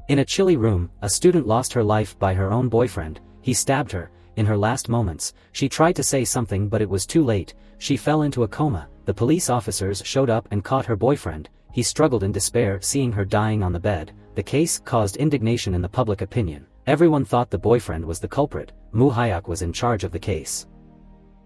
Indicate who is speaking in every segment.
Speaker 1: In a chilly room, a student lost her life by her own boyfriend. He stabbed her. In her last moments, she tried to say something but it was too late. She fell into a coma. The police officers showed up and caught her boyfriend. He struggled in despair seeing her dying on the bed. The case caused indignation in the public opinion. Everyone thought the boyfriend was the culprit. Moo Hyuk was in charge of the case.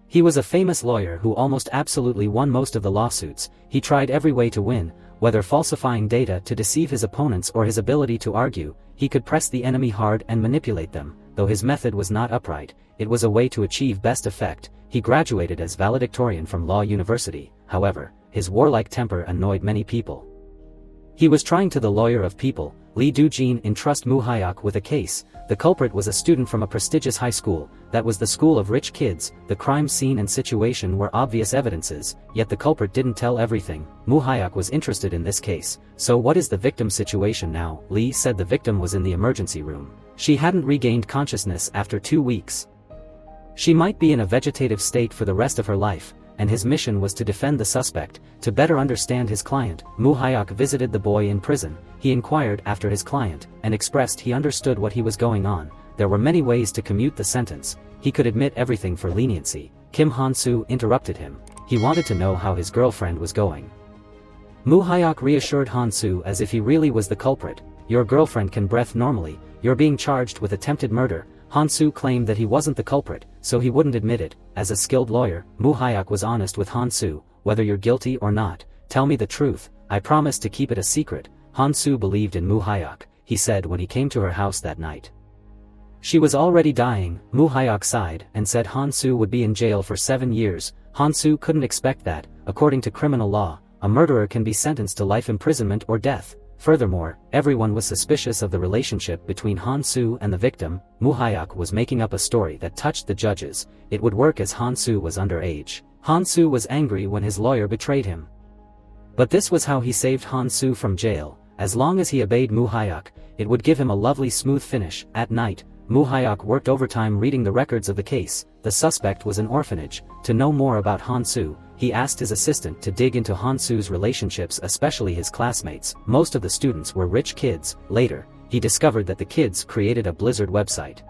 Speaker 1: He was a famous lawyer who almost absolutely won most of the lawsuits. He tried every way to win, whether falsifying data to deceive his opponents or his ability to argue. He could press the enemy hard and manipulate them. Though his method was not upright, it was a way to achieve best effect. He graduated as valedictorian from Law University. However, his warlike temper annoyed many people. He was trying to the lawyer of people. Lee Do-jin entrust Moo Hyuk with a case. The culprit was a student from a prestigious high school. That was the school of rich kids. The crime scene and situation were obvious evidences, yet the culprit didn't tell everything. Moo Hyuk was interested in this case. So what is the victim's situation now? Lee said the victim was in the emergency room. She hadn't regained consciousness after 2 weeks. She might be in a vegetative state for the rest of her life, and his mission was to defend the suspect. To better understand his client, Moo Hyuk visited the boy in prison. He inquired after his client, and expressed he understood what he was going on. There were many ways to commute the sentence. He could admit everything for leniency. Kim Han-soo interrupted him. He wanted to know how his girlfriend was going. Moo Hyuk reassured Han-soo as if he really was the culprit. Your girlfriend can breathe normally. You're being charged with attempted murder. Han-soo claimed that he wasn't the culprit, so he wouldn't admit it. As a skilled lawyer, Moo Hyuk was honest with Han-soo. Whether you're guilty or not, tell me the truth. I promise to keep it a secret. Han-soo believed in Moo Hyuk, he said when he came to her house that night. She was already dying. Moo Hyuk sighed and said Han-soo would be in jail for 7 years. Han-soo couldn't expect that. According to criminal law, a murderer can be sentenced to life imprisonment or death. Furthermore, everyone was suspicious of the relationship between Han-soo and the victim. Moo Hyuk was making up a story that touched the judges. It would work as Han-soo was underage. Han-soo was angry when his lawyer betrayed him. But this was how he saved Han-soo from jail. As long as he obeyed Moo Hyuk, it would give him a lovely smooth finish. At night, Moo Hyuk worked overtime reading the records of the case. The suspect was an orphanage. To know more about Han-soo, he asked his assistant to dig into Han-soo's relationships, especially his classmates. Most of the students were rich kids. Later, he discovered that the kids created a Blizzard website.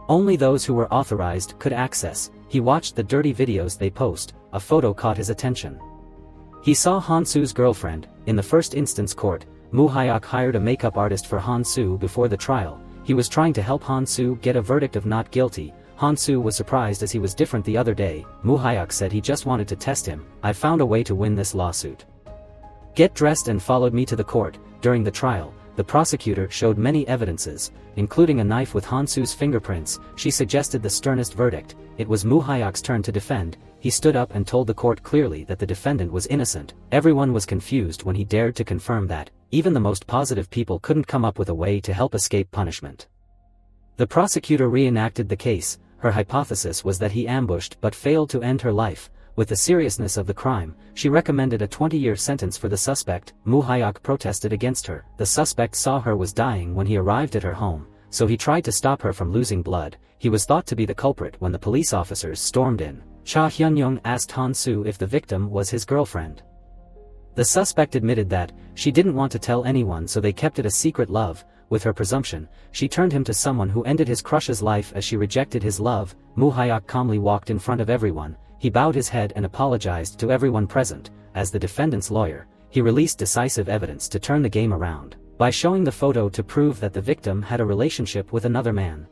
Speaker 1: Only those who were authorized could access. He watched the dirty videos they post. A photo caught his attention. He saw Han-soo's girlfriend. In the first instance court, Moo Hyuk hired a makeup artist for Han-soo before the trial. He was trying to help Han-soo get a verdict of not guilty. Han-soo was surprised as he was different the other day. Moo Hyuk said he just wanted to test him. I found a way to win this lawsuit. Get dressed and followed me to the court. During the trial, the prosecutor showed many evidences, including a knife with Han-soo's fingerprints. She suggested the sternest verdict. It was Moo Hyuk's turn to defend. He stood up and told the court clearly that the defendant was innocent. Everyone was confused when he dared to confirm that. Even the most positive people couldn't come up with a way to help escape punishment. The prosecutor reenacted the case. Her hypothesis was that he ambushed but failed to end her life. With the seriousness of the crime, she recommended a 20-year sentence for the suspect. Moo Hyuk protested against her. The suspect saw her was dying when he arrived at her home, so he tried to stop her from losing blood. He was thought to be the culprit when the police officers stormed in. Cha Hyun-young asked Han-soo if the victim was his girlfriend. The suspect admitted that she didn't want to tell anyone, so they kept it a secret. Love. With her presumption, she turned him to someone who ended his crush's life as she rejected his love. Moo Hyuk calmly walked in front of everyone. He bowed his head and apologized to everyone present. As the defendant's lawyer, he released decisive evidence to turn the game around, by showing the photo to prove that the victim had a relationship with another man.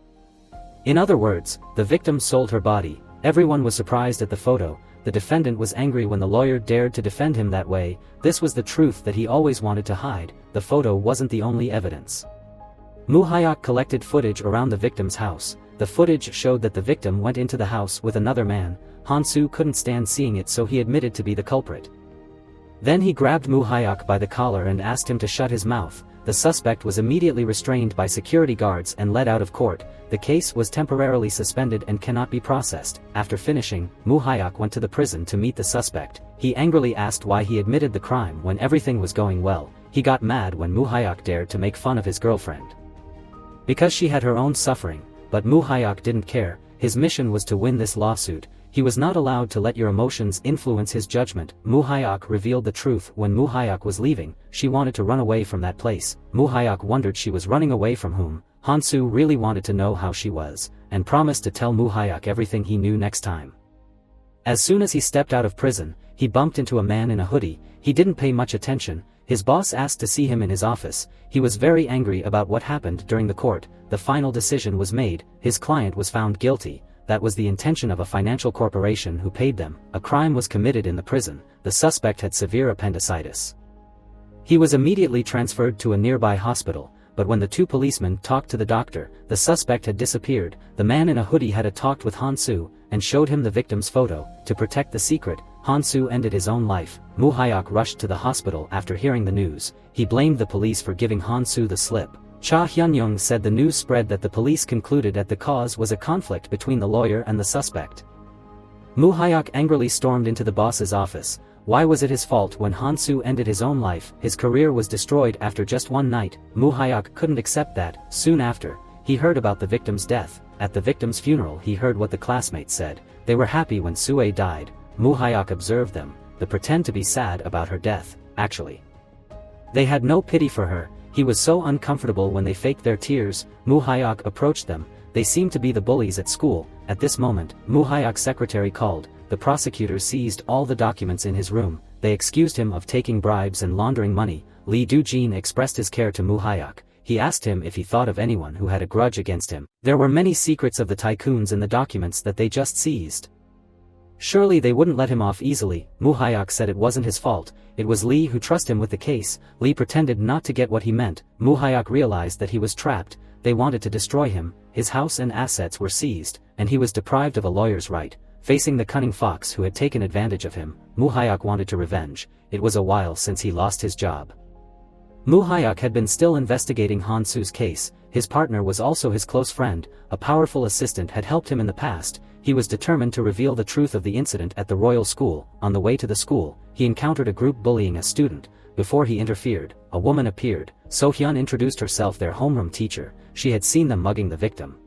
Speaker 1: In other words, the victim sold her body. Everyone was surprised at the photo. The defendant was angry when the lawyer dared to defend him that way. This was the truth that he always wanted to hide. The photo wasn't the only evidence. Moo Hyuk collected footage around the victim's house. The footage showed that the victim went into the house with another man. Han-soo couldn't stand seeing it, so he admitted to be the culprit. Then he grabbed Moo Hyuk by the collar and asked him to shut his mouth. The suspect was immediately restrained by security guards and led out of court. The case was temporarily suspended and cannot be processed. After finishing, Moo Hyuk went to the prison to meet the suspect. He angrily asked why he admitted the crime when everything was going well. He got mad when Moo Hyuk dared to make fun of his girlfriend, because she had her own suffering. But Moo Hyuk didn't care. His mission was to win this lawsuit. he was not allowed to let your emotions influence his judgment. Muhyuk revealed the truth. When Muhyuk was leaving, she wanted to run away from that place. Muhyuk wondered she was running away from whom. Hansu really wanted to know how she was, and promised to tell Muhyuk everything he knew next time. As soon as he stepped out of prison, he bumped into a man in a hoodie. He didn't pay much attention. His boss asked to see him in his office. He was very angry about what happened during the court. The final decision was made. His client was found guilty. That was the intention of a financial corporation who paid them. A crime was committed in the prison. The suspect had severe appendicitis. He was immediately transferred to a nearby hospital, but when the two policemen talked to the doctor, the suspect had disappeared. The man in a hoodie had a talk with Hansu, and showed him the victim's photo. To protect the secret, Hansu ended his own life. Muhyuk rushed to the hospital after hearing the news. He blamed the police for giving Hansu the slip. Cha Hyun-young said the news spread that the police concluded that the cause was a conflict between the lawyer and the suspect. Muhyuk angrily stormed into the boss's office. Why was it his fault when Hansu ended his own life? His career was destroyed after just one night. Muhyuk couldn't accept that. Soon after, he heard about the victim's death. At the victim's funeral, he heard what the classmates said. They were happy when Sue died. Muhyuk observed them. They pretend to be sad about her death, actually. They had no pity for her. He was so uncomfortable when they faked their tears. Muhyuk approached them. They seemed to be the bullies at school. At this moment, Muhyuk's secretary called. The prosecutor seized all the documents in his room. They accused him of taking bribes and laundering money. Lee Do-jin expressed his care to Muhyuk. He asked him if he thought of anyone who had a grudge against him. There were many secrets of the tycoons in the documents that they just seized. Surely they wouldn't let him off easily. Muhyuk said it wasn't his fault. It was Lee who trusted him with the case. Lee pretended not to get what he meant. Muhyuk realized that he was trapped. They wanted to destroy him. His house and assets were seized, and he was deprived of a lawyer's right. Facing the cunning fox who had taken advantage of him, Muhyuk wanted to revenge. It was a while since he lost his job. Muhyuk had been still investigating Hansu's case. His partner was also his close friend. A powerful assistant had helped him in the past. He was determined to reveal the truth of the incident at the royal school. On the way to the school, he encountered a group bullying a student. Before he interfered, a woman appeared. So-hyun introduced herself, their homeroom teacher. She had seen them mugging the victim.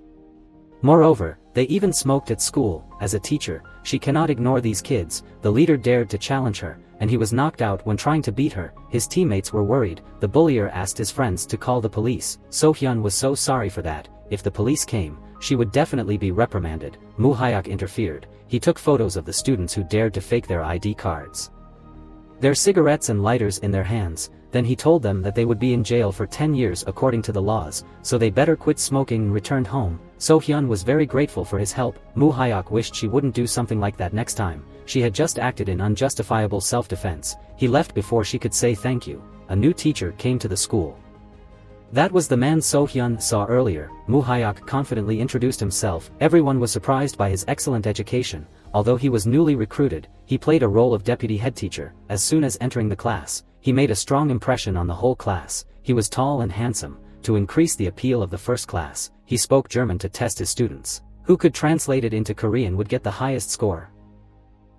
Speaker 1: Moreover, they even smoked at school. As a teacher, she cannot ignore these kids. The leader dared to challenge her, and he was knocked out when trying to beat her. His teammates were worried. The bullier asked his friends to call the police. So-hyun was so sorry for that. If the police came, she would definitely be reprimanded. Muhyuk interfered. He took photos of the students who dared to fake their ID cards, their cigarettes and lighters in their hands. Then he told them that they would be in jail for 10 years according to the laws, so they better quit smoking and returned home. So-hyun was very grateful for his help. Muhyuk wished she wouldn't do something like that next time. She had just acted in unjustifiable self-defense. He left before she could say thank you. A new teacher came to the school. That was the man So-hyun saw earlier. Muhyuk confidently introduced himself. Everyone was surprised by his excellent education. Although he was newly recruited, he played a role of deputy head teacher. As soon as entering the class, he made a strong impression on the whole class. He was tall and handsome. To increase the appeal of the first class, he spoke German to test his students. Who could translate it into Korean would get the highest score.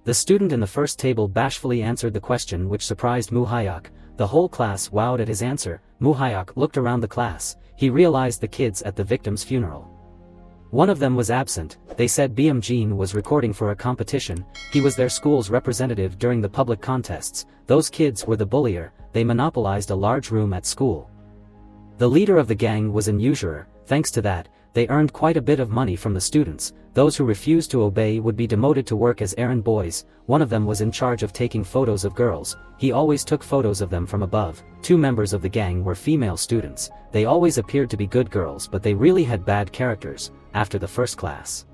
Speaker 1: The student in the first table bashfully answered the question, which surprised Muhyuk. The whole class wowed at his answer. Muhyuk looked around the class. He realized the kids at the victim's funeral. One of them was absent. They said Jin was recording for a competition. He was their school's representative during the public contests. Those kids were the bullier. They monopolized a large room at school. The leader of the gang was an usurer. Thanks to that, they earned quite a bit of money from the students. Those who refused to obey would be demoted to work as errand boys. One of them was in charge of taking photos of girls. He always took photos of them from above. Two members of the gang were female students. They always appeared to be good girls, but they really had bad characters. After the first class,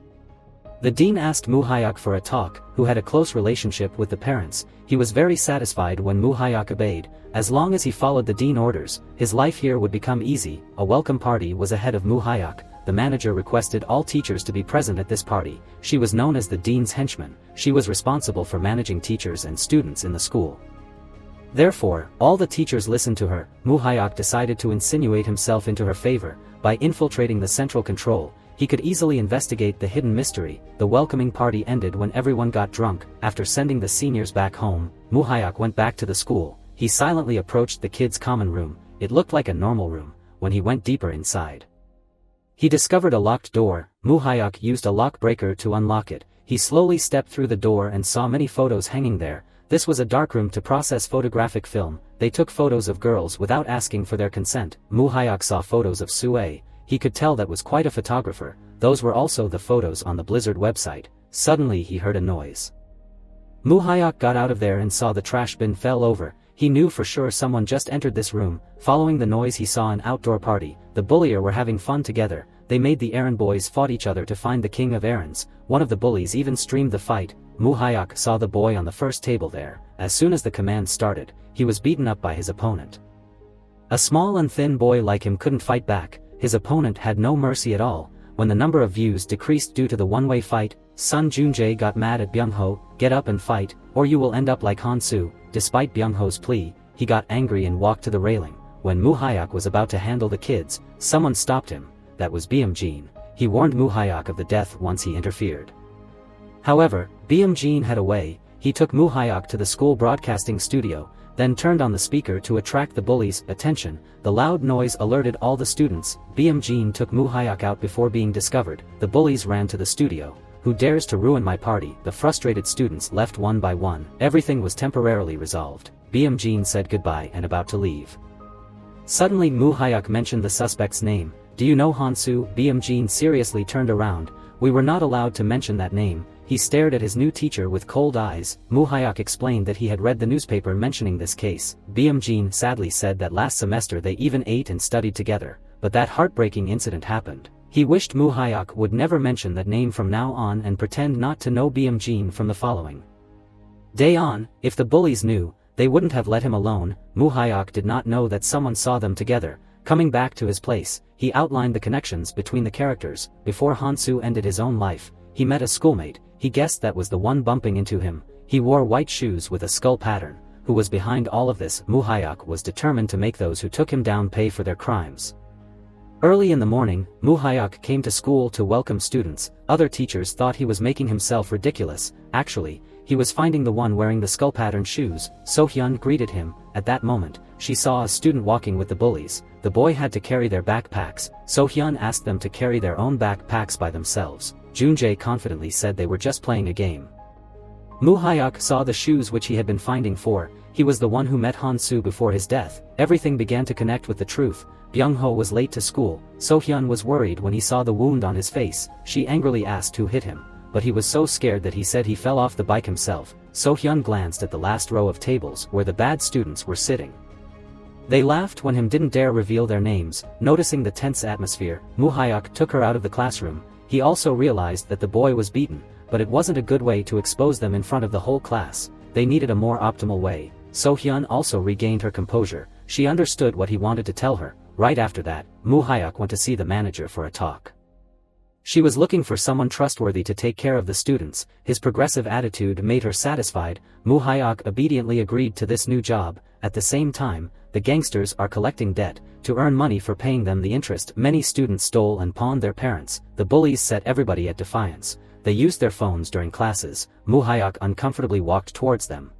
Speaker 1: the dean asked Muhyuk for a talk, who had a close relationship with the parents. He was very satisfied when Muhyuk obeyed. As long as he followed the dean orders, his life here would become easy. A welcome party was ahead of Muhyuk. The manager requested all teachers to be present at this party. She was known as the dean's henchman. She was responsible for managing teachers and students in the school. Therefore, all the teachers listened to her. Muhyuk decided to insinuate himself into her favor. By infiltrating the central control, he could easily investigate the hidden mystery. The welcoming party ended when everyone got drunk. After sending the seniors back home, Muhyuk went back to the school. He silently approached the kids' common room. It looked like a normal room. When he went deeper inside, he discovered a locked door. Muhyuk used a lock breaker to unlock it. He slowly stepped through the door and saw many photos hanging there. This was a darkroom to process photographic film. They took photos of girls without asking for their consent. Mu-hyuk saw photos of Sue. He could tell that was quite a photographer. Those were also the photos on the Blizzard website. Suddenly he heard a noise. Mu-hyuk got out of there and saw the trash bin fell over. He knew for sure someone just entered this room. Following the noise he saw an outdoor party. The bullier were having fun together. They made the errand boys fought each other to find the king of errands. One of the bullies even streamed the fight. Mu-hyuk saw the boy on the first table there. As soon as the command started, he was beaten up by his opponent. A small and thin boy like him couldn't fight back. His opponent had no mercy at all. When the number of views decreased due to the one-way fight, Sun Junjae got mad at Byung-ho. Get up and fight, or you will end up like Han-soo. Despite Byung-ho's plea, he got angry and walked to the railing. When Mu-hyuk was about to handle the kids, someone stopped him. That was Byung-jin. He warned Mu-hyuk of the death once he interfered. However, Byung-jin had a way. He took Mu-hyuk to the school broadcasting studio, then turned on the speaker to attract the bullies' attention. The loud noise alerted all the students. Byung-jin took Mu-hyuk out before being discovered. The bullies ran to the studio. Who dares to ruin my party? The frustrated students left one by one. Everything was temporarily resolved. Byung-jin said goodbye and about to leave. Suddenly Mu-hyuk mentioned the suspect's name. Do you know Han-soo? Byung-jin seriously turned around. We were not allowed to mention that name. He stared at his new teacher with cold eyes. Mu-hyuk explained that he had read the newspaper mentioning this case. Byung-jin sadly said that last semester they even ate and studied together, but that heartbreaking incident happened. He wished Mu-hyuk would never mention that name from now on and pretend not to know Byung-jin from the following day on. If the bullies knew, they wouldn't have let him alone. Mu-hyuk did not know that someone saw them together. Coming back to his place, he outlined the connections between the characters. Before Han-soo ended his own life, he met a schoolmate. He guessed that was the one bumping into him. He wore white shoes with a skull pattern. Who was behind all of this? Mu-hyuk was determined to make those who took him down pay for their crimes. Early in the morning, Mu-hyuk came to school to welcome students. Other teachers thought he was making himself ridiculous. Actually, he was finding the one wearing the skull pattern shoes. So-hyun greeted him. At that moment, she saw a student walking with the bullies. The boy had to carry their backpacks. So-hyun asked them to carry their own backpacks by themselves. Junjae confidently said they were just playing a game. Mu-hyuk saw the shoes which he had been finding for. He was the one who met Han-soo before his death. Everything began to connect with the truth. Byung-ho was late to school. So-hyun was worried when he saw the wound on his face. She angrily asked who hit him, but he was so scared that he said he fell off the bike himself. So-hyun glanced at the last row of tables where the bad students were sitting. They laughed when him didn't dare reveal their names. Noticing the tense atmosphere, Mu-hyuk took her out of the classroom. He also realized that the boy was beaten, but it wasn't a good way to expose them in front of the whole class. They needed a more optimal way. So-hyun also regained her composure. She understood what he wanted to tell her. Right after that, Mu-hyuk went to see the manager for a talk. She was looking for someone trustworthy to take care of the students. His progressive attitude made her satisfied. Mu-hyuk obediently agreed to this new job. At the same time, the gangsters are collecting debt. To earn money for paying them the interest, many students stole and pawned their parents. The bullies set everybody at defiance. They used their phones during classes. Mu-hyuk uncomfortably walked towards them.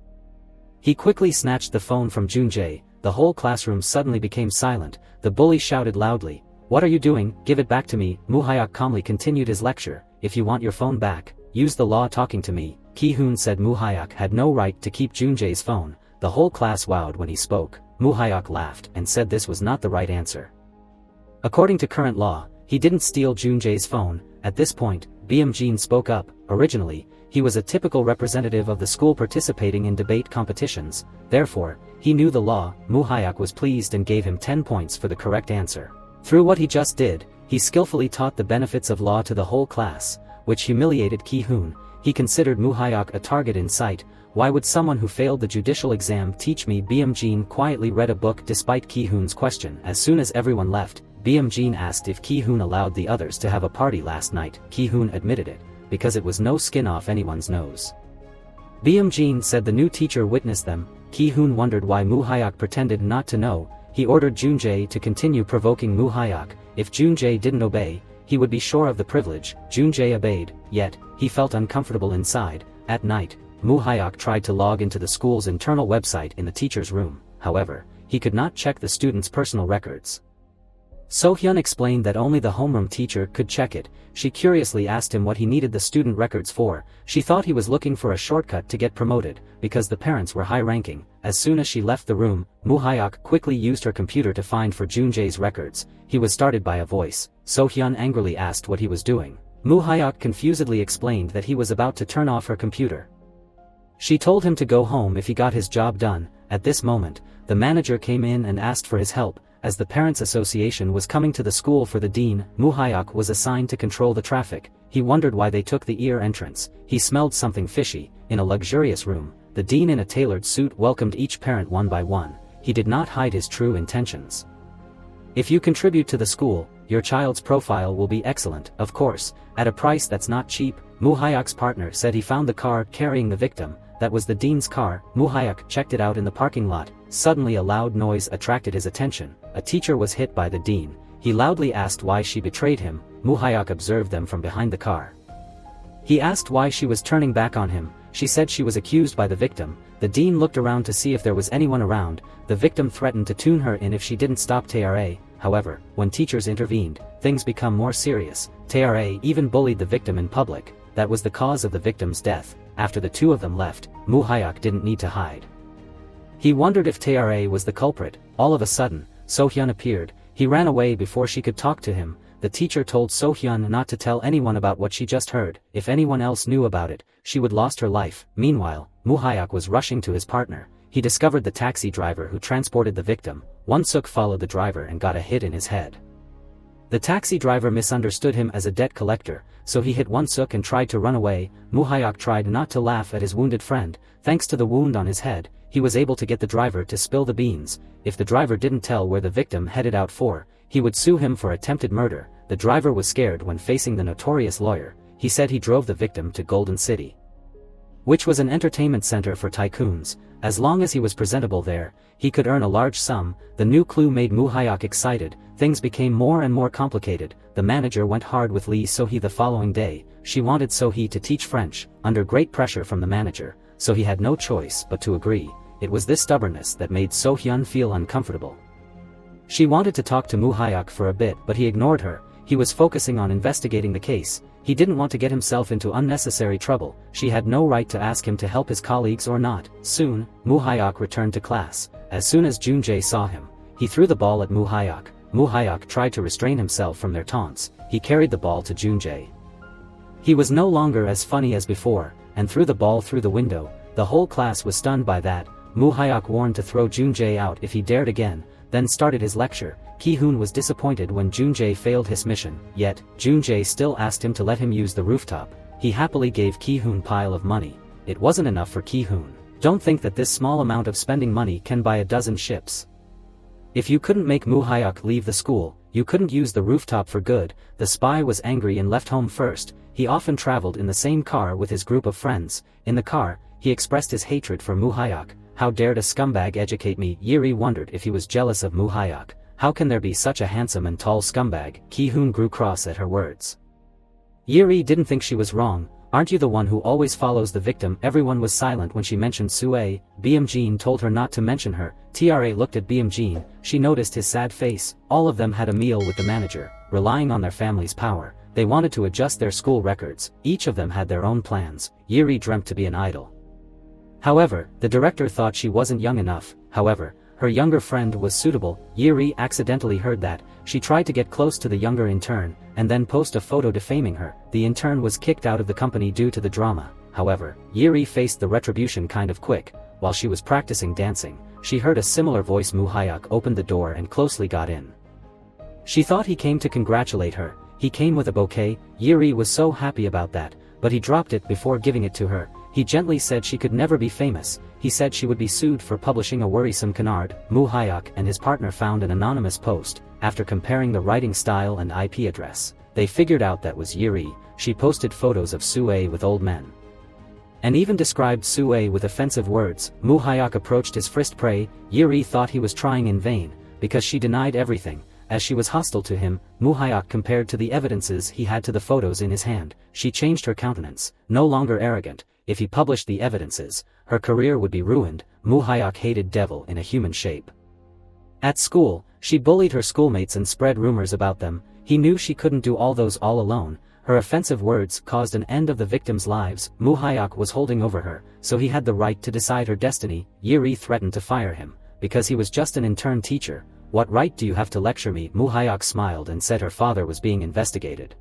Speaker 1: He quickly snatched the phone from Junjae. The whole classroom suddenly became silent. The bully shouted loudly, "What are you doing? Give it back to me." Mu-hyuk calmly continued his lecture. "If you want your phone back, use the law talking to me." Ki-hoon said Mu-hyuk had no right to keep Junjae's phone. The whole class wowed when he spoke. Mu-hyuk laughed and said this was not the right answer. According to current law, he didn't steal Junjae's phone. At this point, Byung-jin spoke up. Originally, he was a typical representative of the school participating in debate competitions. Therefore, he knew the law. Mu-hyuk was pleased and gave him 10 points for the correct answer. Through what he just did, he skillfully taught the benefits of law to the whole class, which humiliated Ki-hoon. He considered Mu-hyuk a target in sight. Why would someone who failed the judicial exam teach me? Byung-jin quietly read a book despite Ki-hoon's question. As soon as everyone left, Byung-jin asked if Ki-hoon allowed the others to have a party last night. Ki-hoon admitted it, because it was no skin off anyone's nose. Byung-jin said the new teacher witnessed them. Ki-hoon wondered why Mu-hyuk pretended not to know. He ordered Junjae to continue provoking Mu-hyuk. If Junjae didn't obey, he would be sure of the privilege. Junjae obeyed, yet, he felt uncomfortable inside. At night, Mu-hyuk tried to log into the school's internal website in the teacher's room. However, he could not check the students' personal records. So-hyun explained that only the homeroom teacher could check it. She curiously asked him what he needed the student records for. She thought he was looking for a shortcut to get promoted, because the parents were high-ranking. As soon as she left the room, Moo-hyuk quickly used her computer to find for Jun-jae's records. He was started by a voice. So-hyun angrily asked what he was doing. Moo-hyuk confusedly explained that he was about to turn off her computer. She told him to go home if he got his job done. At this moment, the manager came in and asked for his help. As the Parents' Association was coming to the school for the dean, Moo-hyuk was assigned to control the traffic. He wondered why they took the ear entrance. He smelled something fishy. In a luxurious room, the dean in a tailored suit welcomed each parent one by one. He did not hide his true intentions. If you contribute to the school, your child's profile will be excellent, of course, at a price that's not cheap. Moo-hyuk's partner said he found the car carrying the victim. That was the dean's car. Moo-hyuk checked it out in the parking lot. Suddenly a loud noise attracted his attention. A teacher was hit by the dean. He loudly asked why she betrayed him. Moo-hyuk observed them from behind the car. He asked why she was turning back on him. She said she was accused by the victim. The dean looked around to see if there was anyone around. The victim threatened to tune her in if she didn't stop Tra. However, when teachers intervened, things become more serious. Tra even bullied the victim in public. That was the cause of the victim's death. After the two of them left, Moo-hyuk didn't need to hide. He wondered if Tra was the culprit. All of a sudden, So-hyun appeared. He ran away before she could talk to him. The teacher told So-hyun not to tell anyone about what she just heard. If anyone else knew about it, she would lost her life. Meanwhile, Moo-hyuk was rushing to his partner. He discovered the taxi driver who transported the victim. Won-suk followed the driver and got a hit in his head. The taxi driver misunderstood him as a debt collector, so he hit Won-suk and tried to run away. Moo-hyuk tried not to laugh at his wounded friend. Thanks to the wound on his head, he was able to get the driver to spill the beans. If the driver didn't tell where the victim headed out for, he would sue him for attempted murder. The driver was scared when facing the notorious lawyer. He said he drove the victim to Golden City, which was an entertainment center for tycoons. As long as he was presentable there, he could earn a large sum. The new clue made Moo-hyuk excited. Things became more and more complicated. The manager went hard with Lee So-hee the following day. She wanted So-hee to teach French, under great pressure from the manager, so he had no choice but to agree. It was this stubbornness that made So-hyun feel uncomfortable. She wanted to talk to Moo-hyuk for a bit, but he ignored her. He was focusing on investigating the case. He didn't want to get himself into unnecessary trouble. She had no right to ask him to help his colleagues or not. Soon, Moo-hyuk returned to class. As soon as Jun-jae saw him, he threw the ball at Moo-hyuk. Moo-hyuk tried to restrain himself from their taunts. He carried the ball to Jun-jae. He was no longer as funny as before, and threw the ball through the window. The whole class was stunned by that. Moo-hyuk warned to throw Jun-jae out if he dared again, then started his lecture. Ki-hoon was disappointed when Jun-jae failed his mission, yet, Jun-jae still asked him to let him use the rooftop. He happily gave Ki-hoon pile of money. It wasn't enough for Ki-hoon. Don't think that this small amount of spending money can buy a dozen ships. If you couldn't make Moo-hyuk leave the school, you couldn't use the rooftop for good. The spy was angry and left home first. He often traveled in the same car with his group of friends. In the car, he expressed his hatred for Moo-hyuk. How dared a scumbag educate me? Yeri wondered if he was jealous of Moo-hyuk. How can there be such a handsome and tall scumbag? Ki-hoon grew cross at her words. Yeri didn't think she was wrong. Aren't you the one who always follows the victim? Everyone was silent when she mentioned Sue. Jean told her not to mention her. Tra looked at Jean. She noticed his sad face. All of them had a meal with the manager, relying on their family's power. They wanted to adjust their school records. Each of them had their own plans. Yeri dreamt to be an idol. However, the director thought she wasn't young enough. However, her younger friend was suitable. Yeri accidentally heard that. She tried to get close to the younger intern, and then post a photo defaming her. The intern was kicked out of the company due to the drama. However, Yeri faced the retribution kind of quick. While she was practicing dancing, she heard a similar voice. Moo-hyuk opened the door and closely got in. She thought he came to congratulate her. He came with a bouquet. Yeri was so happy about that, but he dropped it before giving it to her. He gently said she could never be famous. He said she would be sued for publishing a worrisome canard. Moo-hyuk and his partner found an anonymous post. After comparing the writing style and IP address, they figured out that was Yeri. She posted photos of Sue with old men, and even described Sue with offensive words. Moo-hyuk approached his first prey. Yeri thought he was trying in vain, because she denied everything. As she was hostile to him, Moo-hyuk compared to the evidences he had to the photos in his hand. She changed her countenance, no longer arrogant. If he published the evidences, her career would be ruined. Moo-hyuk hated devil in a human shape. At school, She bullied her schoolmates and spread rumors about them. He knew she couldn't do all those all alone. Her offensive words caused an end of the victims' lives. Moo Hyuk was holding over her, so he had the right to decide her destiny. Yiri threatened to fire him, because he was just an intern teacher. What right do you have to lecture me? Moo Hyuk smiled and said her father was being investigated.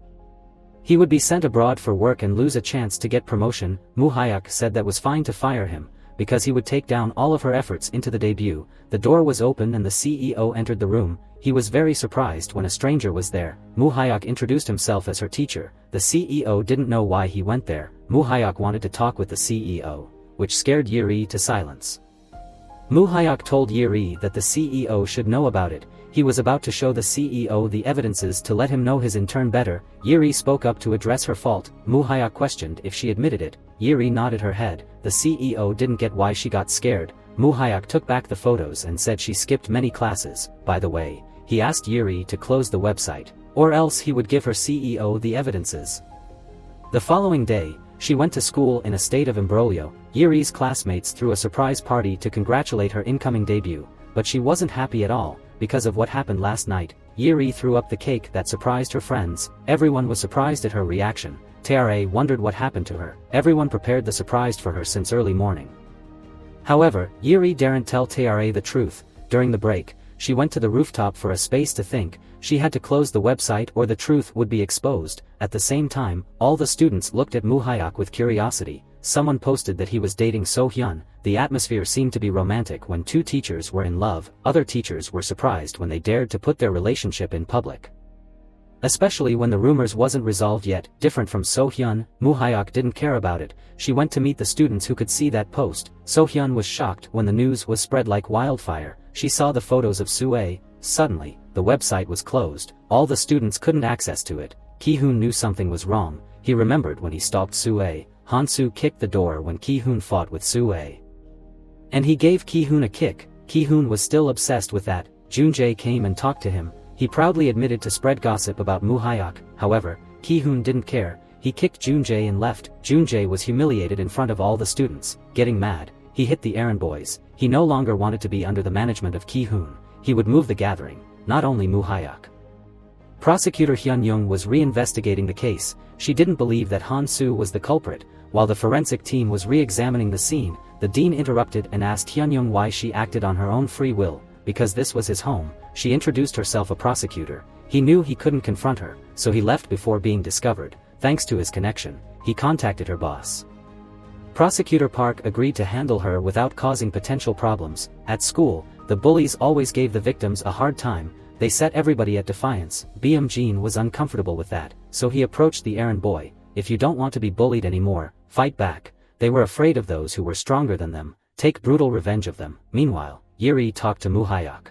Speaker 1: He would be sent abroad for work and lose a chance to get promotion. Moo Hyuk said that was fine to fire him, because he would take down all of her efforts into the debut. The door was open and the CEO entered the room. He was very surprised when a stranger was there. Moo Hyuk introduced himself as her teacher. The CEO didn't know why he went there. Moo Hyuk wanted to talk with the CEO, which scared Yiri to silence. Moo Hyuk told Yiri that the CEO should know about it. He was about to show the CEO the evidences to let him know his intern better. Yiri spoke up to address her fault. Moo Hyuk questioned if she admitted it. Yiri nodded her head. The CEO didn't get why she got scared. Moo Hyuk took back the photos and said she skipped many classes. By the way, he asked Yiri to close the website, or else he would give her CEO the evidences. The following day, she went to school in a state of imbroglio. Yiri's classmates threw a surprise party to congratulate her incoming debut, but she wasn't happy at all, because of what happened last night. Yiri threw up the cake that surprised her friends. Everyone was surprised at her reaction. Tara wondered what happened to her. Everyone prepared the surprise for her since early morning. However, Yiri daren't tell Tara the truth. During the break, she went to the rooftop for a space to think. She had to close the website or the truth would be exposed. At the same time, all the students looked at Moo Hyuk with curiosity. Someone posted that he was dating So-hyun. The atmosphere seemed to be romantic when two teachers were in love. Other teachers were surprised when they dared to put their relationship in public, especially when the rumors wasn't resolved yet. Different from So-hyun, Moo Hyuk didn't care about it. She went to meet the students who could see that post. So-hyun was shocked when the news was spread like wildfire. She saw the photos of Sue. Suddenly, the website was closed. All the students couldn't access to it. Ki-hoon knew something was wrong. He remembered when he stalked Sue. Han-soo kicked the door when Ki-hoon fought with Sue, and he gave Ki-hoon a kick. Ki-hoon was still obsessed with that. Jun-jae came and talked to him. He proudly admitted to spread gossip about Moo Hyuk. However, Ki-hoon didn't care. He kicked Jun-jae and left. Jun-jae was humiliated in front of all the students. Getting mad, he hit the errand boys. He no longer wanted to be under the management of Ki-hoon. He would move the gathering, not only Moo Hyuk. Prosecutor Hyun-young was re-investigating the case. She didn't believe that Han-soo was the culprit. While the forensic team was re-examining the scene, the dean interrupted and asked Hyun-young why she acted on her own free will. Because this was his home, she introduced herself a prosecutor. He knew he couldn't confront her, so he left before being discovered. Thanks to his connection, he contacted her boss. Prosecutor Park agreed to handle her without causing potential problems. At school, the bullies always gave the victims a hard time. They set everybody at defiance. Jean was uncomfortable with that, so he approached the errand boy. If you don't want to be bullied anymore, fight back. They were afraid of those who were stronger than them. Take brutal revenge of them. Meanwhile, Yiri talked to Moo Hyuk.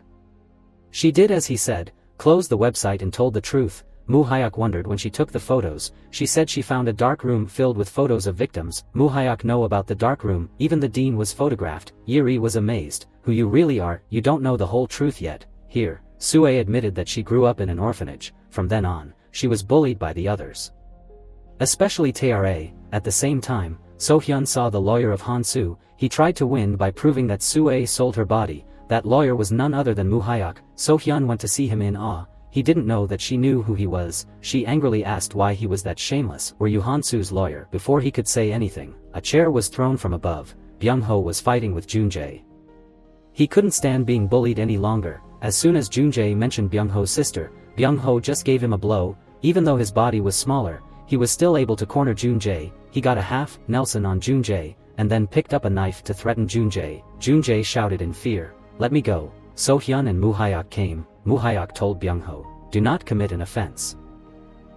Speaker 1: She did as he said, closed the website and told the truth. Moo Hyuk wondered when she took the photos. She said she found a dark room filled with photos of victims. Moo Hyuk know about the dark room. Even the dean was photographed. Yiri was amazed. Who you really are? You don't know the whole truth yet. Here, Sue admitted that she grew up in an orphanage. From then on, she was bullied by the others, especially Tara. At the same time, So-hyun saw the lawyer of Han-soo. He tried to win by proving that Sue sold her body. That lawyer was none other than Moo Hyuk. So-hyun went to see him in awe. He didn't know that she knew who he was. She angrily asked why he was that shameless. Were you Han-soo's lawyer? Before he could say anything, a chair was thrown from above. Byung-ho was fighting with Jun-jae. He couldn't stand being bullied any longer. As soon as Jun-jae mentioned Byung-ho's sister, Byung-ho just gave him a blow. Even though his body was smaller, he was still able to corner Jun-jae. He got a half Nelson on Jun-jae, and then picked up a knife to threaten Jun-jae. Jun-jae shouted in fear, "Let me go." So-hyun and Moo Hyuk came. Moo Hyuk told Byung-ho, "Do not commit an offense,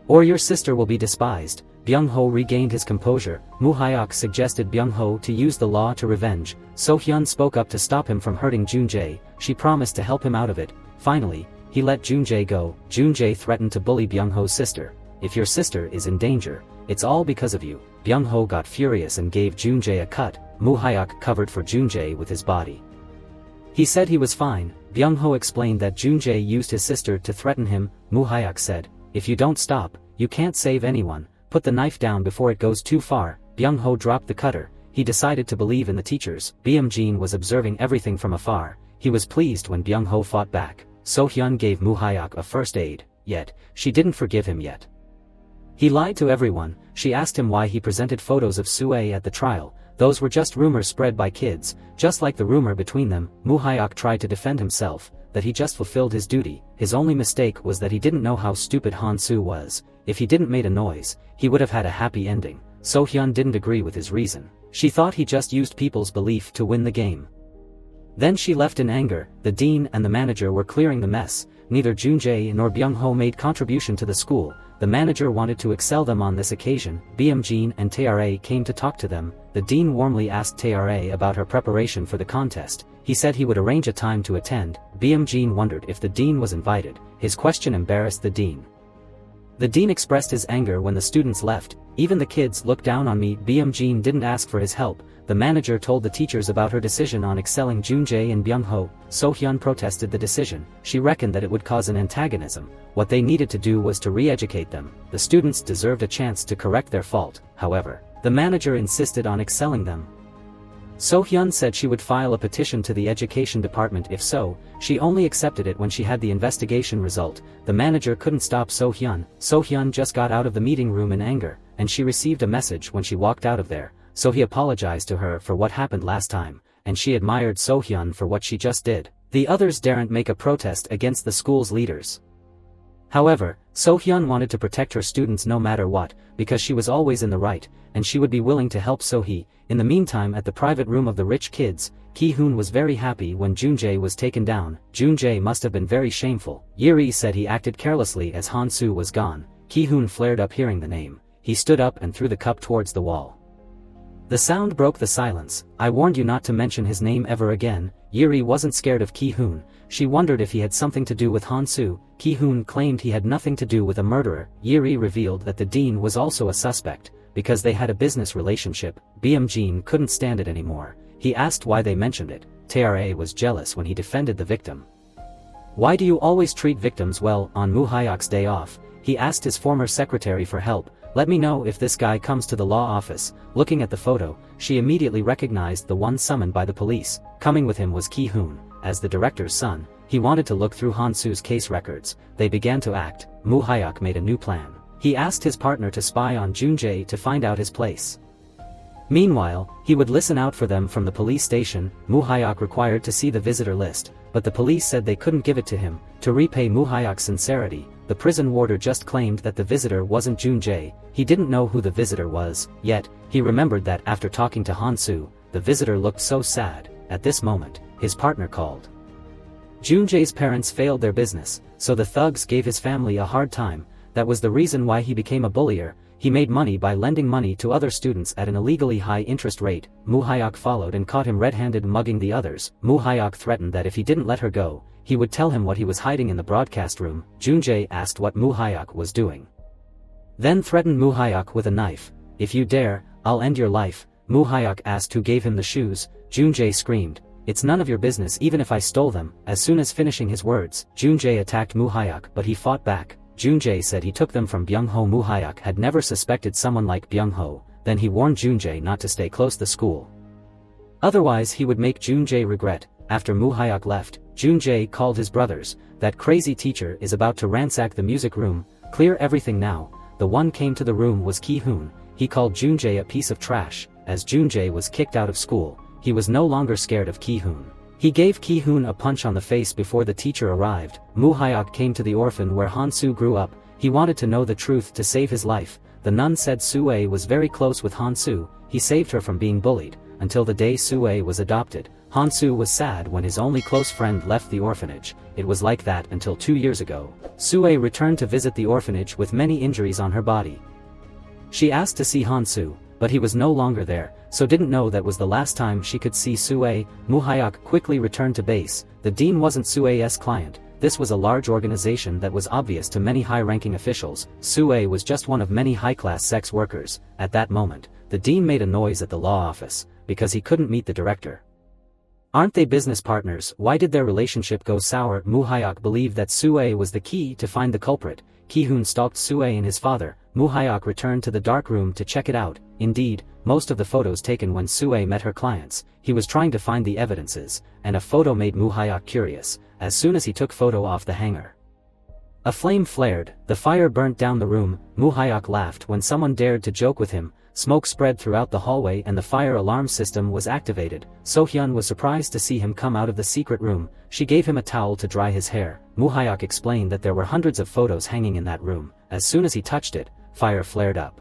Speaker 1: or your sister will be despised." Byung-ho regained his composure. Moo Hyuk suggested Byung-ho to use the law to revenge. So-hyun spoke up to stop him from hurting Jun-jae. She promised to help him out of it. Finally, he let Jun-jae go. Jun-jae threatened to bully Byung-ho's sister. "If your sister is in danger, it's all because of you." Byung-ho got furious and gave Jun-jae a cut. Moo Hyuk covered for Jun-jae with his body. He said he was fine. Byung-ho explained that Jun-jae used his sister to threaten him. Moo Hyuk said, "If you don't stop, you can't save anyone. Put the knife down before it goes too far." Byung-ho dropped the cutter. He decided to believe in the teachers. Jean was observing everything from afar. He was pleased when Byung-ho fought back. So-hyun gave Moo-hyuk a first aid, yet, she didn't forgive him yet. He lied to everyone. She asked him why he presented photos of Sue at the trial. Those were just rumors spread by kids, just like the rumor between them. Moo-hyuk tried to defend himself, that he just fulfilled his duty. His only mistake was that he didn't know how stupid Han-soo was. If he didn't made a noise, he would have had a happy ending. So-hyun didn't agree with his reason. She thought he just used people's belief to win the game. Then she left in anger. The dean and the manager were clearing the mess. Neither Jun-jae nor Byung-ho made contribution to the school. The manager wanted to excel them on this occasion. Byung-jin and Tae-ra came to talk to them. The dean warmly asked Tae-ra about her preparation for the contest. He said he would arrange a time to attend. Byung-jin wondered if the dean was invited. His question embarrassed the dean. The dean expressed his anger when the students left. Even the kids looked down on me. Byung-jin didn't ask for his help. The manager told the teachers about her decision on excelling Jun-jae and Byung-ho. So-hyun protested the decision. She reckoned that it would cause an antagonism. What they needed to do was to re-educate them. The students deserved a chance to correct their fault. However, the manager insisted on excelling them. So-hyun said she would file a petition to the education department if so. She only accepted it when she had the investigation result. The manager couldn't stop So-hyun. So-hyun just got out of the meeting room in anger, and she received a message when she walked out of there. So he apologized to her for what happened last time, and she admired So-hyun for what she just did. The others daren't make a protest against the school's leaders. However, So-hyun wanted to protect her students no matter what, because she was always in the right, and she would be willing to help So-hee. In the meantime, at the private room of the rich kids, Ki-hoon was very happy when Jun-jae was taken down. Jun-jae must have been very shameful. Yuri said he acted carelessly as Han-soo was gone. Ki-hoon flared up hearing the name. He stood up and threw the cup towards the wall. The sound broke the silence. I warned you not to mention his name ever again. Yuri wasn't scared of Ki-hoon. She wondered if he had something to do with Han-soo. Ki-hoon claimed he had nothing to do with a murderer. Yuri revealed that the dean was also a suspect, because they had a business relationship. Byung-jin couldn't stand it anymore. He asked why they mentioned it. Tae-ra was jealous when he defended the victim. Why do you always treat victims well? On Moo-hyuk's day off, he asked his former secretary for help. Let me know if this guy comes to the law office. Looking at the photo, she immediately recognized the one summoned by the police. Coming with him was Ki-hoon. As the director's son, he wanted to look through Han-soo's case records. They began to act. Moo-hyuk made a new plan. He asked his partner to spy on Jun-jae to find out his place. Meanwhile, he would listen out for them from the police station. Moo-hyuk required to see the visitor list, but the police said they couldn't give it to him. To repay Moo-hyuk's sincerity, the prison warder just claimed that the visitor wasn't Jun-jae. He didn't know who the visitor was, yet, he remembered that after talking to Han-soo, the visitor looked so sad. At this moment, his partner called. Jun-jae's parents failed their business, so the thugs gave his family a hard time. That was the reason why he became a bullier. He made money by lending money to other students at an illegally high interest rate. Moo-hyuk followed and caught him red-handed mugging the others. Moo-hyuk threatened that if he didn't let her go, he would tell him what he was hiding in the broadcast room. Jun-jae asked what Moo-hyuk was doing. Then threatened Moo-hyuk with a knife. If you dare, I'll end your life. Moo-hyuk asked who gave him the shoes. Jun-jae screamed, it's none of your business even if I stole them. As soon as finishing his words, Jun-jae attacked Moo-hyuk, but he fought back. Jun-jae said he took them from Byung-ho. Moo-hyuk had never suspected someone like Byung-ho. Then he warned Jun-jae not to stay close to the school. Otherwise he would make Jun-jae regret. After Moo-hyuk left, Jun-jae called his brothers. That crazy teacher is about to ransack the music room. Clear everything now. The one came to the room was Ki-hoon. He called Jun-jae a piece of trash. As Jun-jae was kicked out of school, he was no longer scared of Ki-hoon. He gave Ki-hoon a punch on the face before the teacher arrived. Moo-hyuk came to the orphan where Han-soo grew up. He wanted to know the truth to save his life. The nun said Sue was very close with Han-soo. He saved her from being bullied, until the day Sue was adopted. Han-soo was sad when his only close friend left the orphanage. It was like that until 2 years ago. Sue returned to visit the orphanage with many injuries on her body. She asked to see Han-soo, but he was no longer there, so didn't know that was the last time she could see Sue. Moo-hyuk quickly returned to base. The dean wasn't Sue's client. This was a large organization that was obvious to many high-ranking officials. Sue was just one of many high-class sex workers. At that moment, the dean made a noise at the law office, because he couldn't meet the director. Aren't they business partners? Why did their relationship go sour? Moo-hyuk believed that Sue was the key to find the culprit. Ki-hoon stalked Sue and his father. Moo-hyuk returned to the dark room to check it out. Indeed, most of the photos taken when Sue met her clients, he was trying to find the evidences, and a photo made Moo-hyuk curious. as soon as he took photo off the hanger. A flame flared, the fire burnt down the room. Muhayak laughed when someone dared to joke with him. Smoke spread throughout the hallway and the fire alarm system was activated. Sohyun was surprised to see him come out of the secret room. She gave him a towel to dry his hair. Muhayak explained that there were hundreds of photos hanging in that room. As soon as he touched it, fire flared up.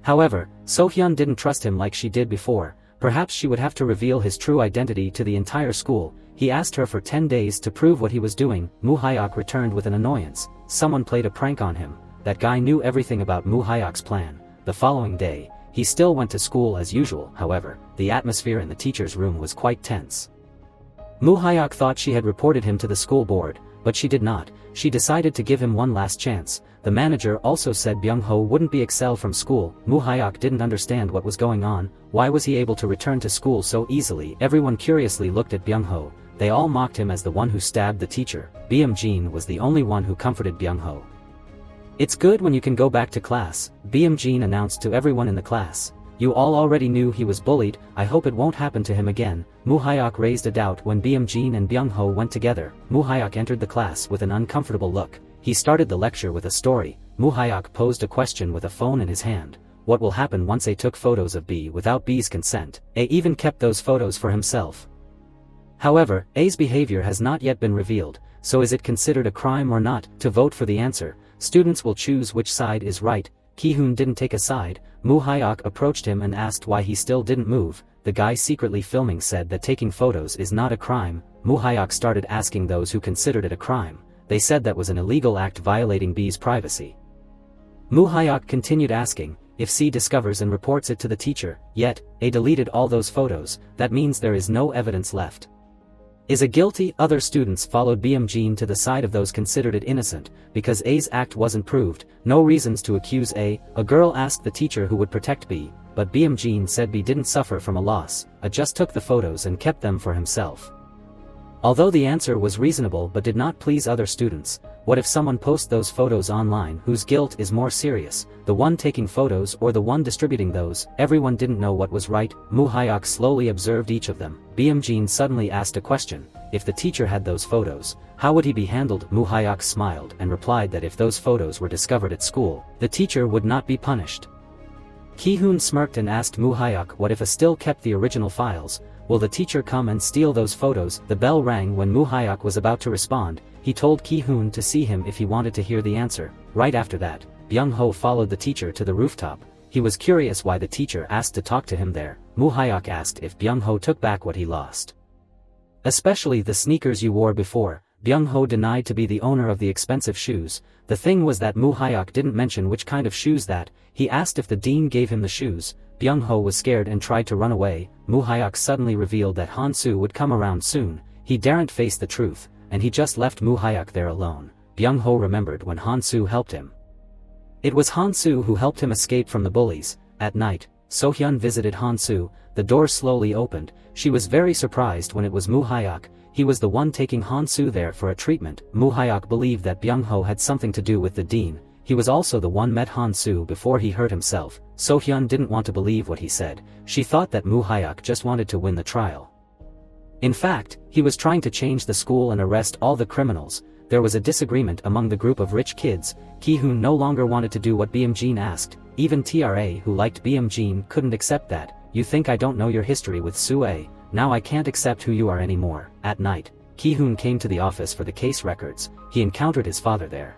Speaker 1: However, Sohyun didn't trust him like she did before. Perhaps she would have to reveal his true identity to the entire school. He asked her for 10 days to prove what he was doing. Muhayak returned with an annoyance. Someone played a prank on him. That guy knew everything about Muhayak's plan. The following day, he still went to school as usual. However, the atmosphere in the teacher's room was quite tense. Muhayak thought she had reported him to the school board, but she did not. She decided to give him one last chance. The manager also said Byung-ho wouldn't be expelled from school. Muhayak didn't understand what was going on. Why was he able to return to school so easily? Everyone curiously looked at Byung-ho. They all mocked him as the one who stabbed the teacher. Byung-jin was the only one who comforted Byung-ho. "It's good when you can go back to class," Byung-jin announced to everyone in the class. "You all already knew he was bullied. I hope it won't happen to him again." Muhayak raised a doubt when Byung-jin and Byung-ho went together. Muhayak entered the class with an uncomfortable look. He started the lecture with a story. Muhayak posed a question with a phone in his hand. What will happen once A took photos of B without B's consent? A even kept those photos for himself. However, A's behavior has not yet been revealed, so is it considered a crime or not? To vote for the answer, students will choose which side is right. Ki-hoon didn't take a side. Muhayak approached him and asked why he still didn't move. The guy secretly filming said that taking photos is not a crime. Muhayak started asking those who considered it a crime. They said that was an illegal act violating B's privacy. Muhayak continued asking, if C discovers and reports it to the teacher, yet, A deleted all those photos, that means there is no evidence left. Is A guilty? Other students followed Byung-jin to the side of those considered it innocent, because A's act wasn't proved. No reasons to accuse A. A girl asked the teacher who would protect B, but Byung-jin said B didn't suffer from a loss. A just took the photos and kept them for himself. Although the answer was reasonable but did not please other students, what if someone posts those photos online? Whose guilt is more serious, the one taking photos or the one distributing those? Everyone didn't know what was right. Muhayak slowly observed each of them. Byung-jin suddenly asked a question. If the teacher had those photos, how would he be handled? Muhayak smiled and replied that if those photos were discovered at school, the teacher would not be punished. Ki-hoon smirked and asked Muhayak, what if A still kept the original files? Will the teacher come and steal those photos? The bell rang when Muhayak was about to respond. He told Ki-hoon to see him if he wanted to hear the answer. Right after that, Byung-ho followed the teacher to the rooftop. He was curious why the teacher asked to talk to him there. Muhayak asked if Byung-ho took back what he lost. Especially the sneakers you wore before. Byung-ho denied to be the owner of the expensive shoes. The thing was that Muhayak didn't mention which kind of shoes that. He asked if the dean gave him the shoes. Byung-ho was scared and tried to run away. Muhayak suddenly revealed that Han-soo would come around soon. He daren't face the truth, and he just left Muhayak there alone. Byung-ho remembered when Han-soo helped him. It was Han-soo who helped him escape from the bullies. At night, Sohyun visited Han-soo. The door slowly opened. She was very surprised when it was Muhayak. He was the one taking Han-soo there for a treatment. Muhayak believed that Byung-ho had something to do with the dean. He was also the one met Han-soo before he hurt himself. Sohyun didn't want to believe what he said. She thought that Muhayak just wanted to win the trial. In fact, he was trying to change the school and arrest all the criminals. There was a disagreement among the group of rich kids. Ki-hoon no longer wanted to do what Byung-jin asked. Even TRA, who liked Byung-jin, couldn't accept that. You think I don't know your history with Sue? Now I can't accept who you are anymore. At night, Ki-hoon came to the office for the case records. He encountered his father there.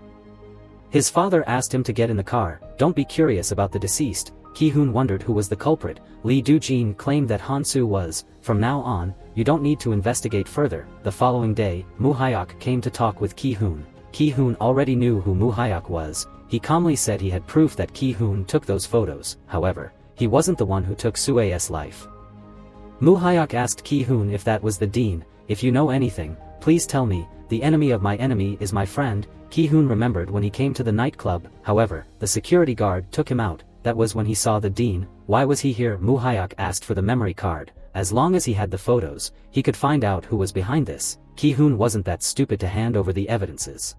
Speaker 1: His father asked him to get in the car. Don't be curious about the deceased. Ki-hoon wondered who was the culprit. Lee Do-jin claimed that Han-soo was. From now on, you don't need to investigate further. The following day, Muhayak came to talk with Ki-hoon. Ki-hoon already knew who Muhayak was. He calmly said he had proof that Ki-hoon took those photos. However, he wasn't the one who took Sue's life. Muhayak asked Ki-hoon if that was the dean. If you know anything, please tell me. The enemy of my enemy is my friend. Ki-hoon remembered when he came to the nightclub. However, the security guard took him out. That was when he saw the dean. Why was he here? Muhayak asked for the memory card. As long as he had the photos, he could find out who was behind this. Ki-hoon wasn't that stupid to hand over the evidences.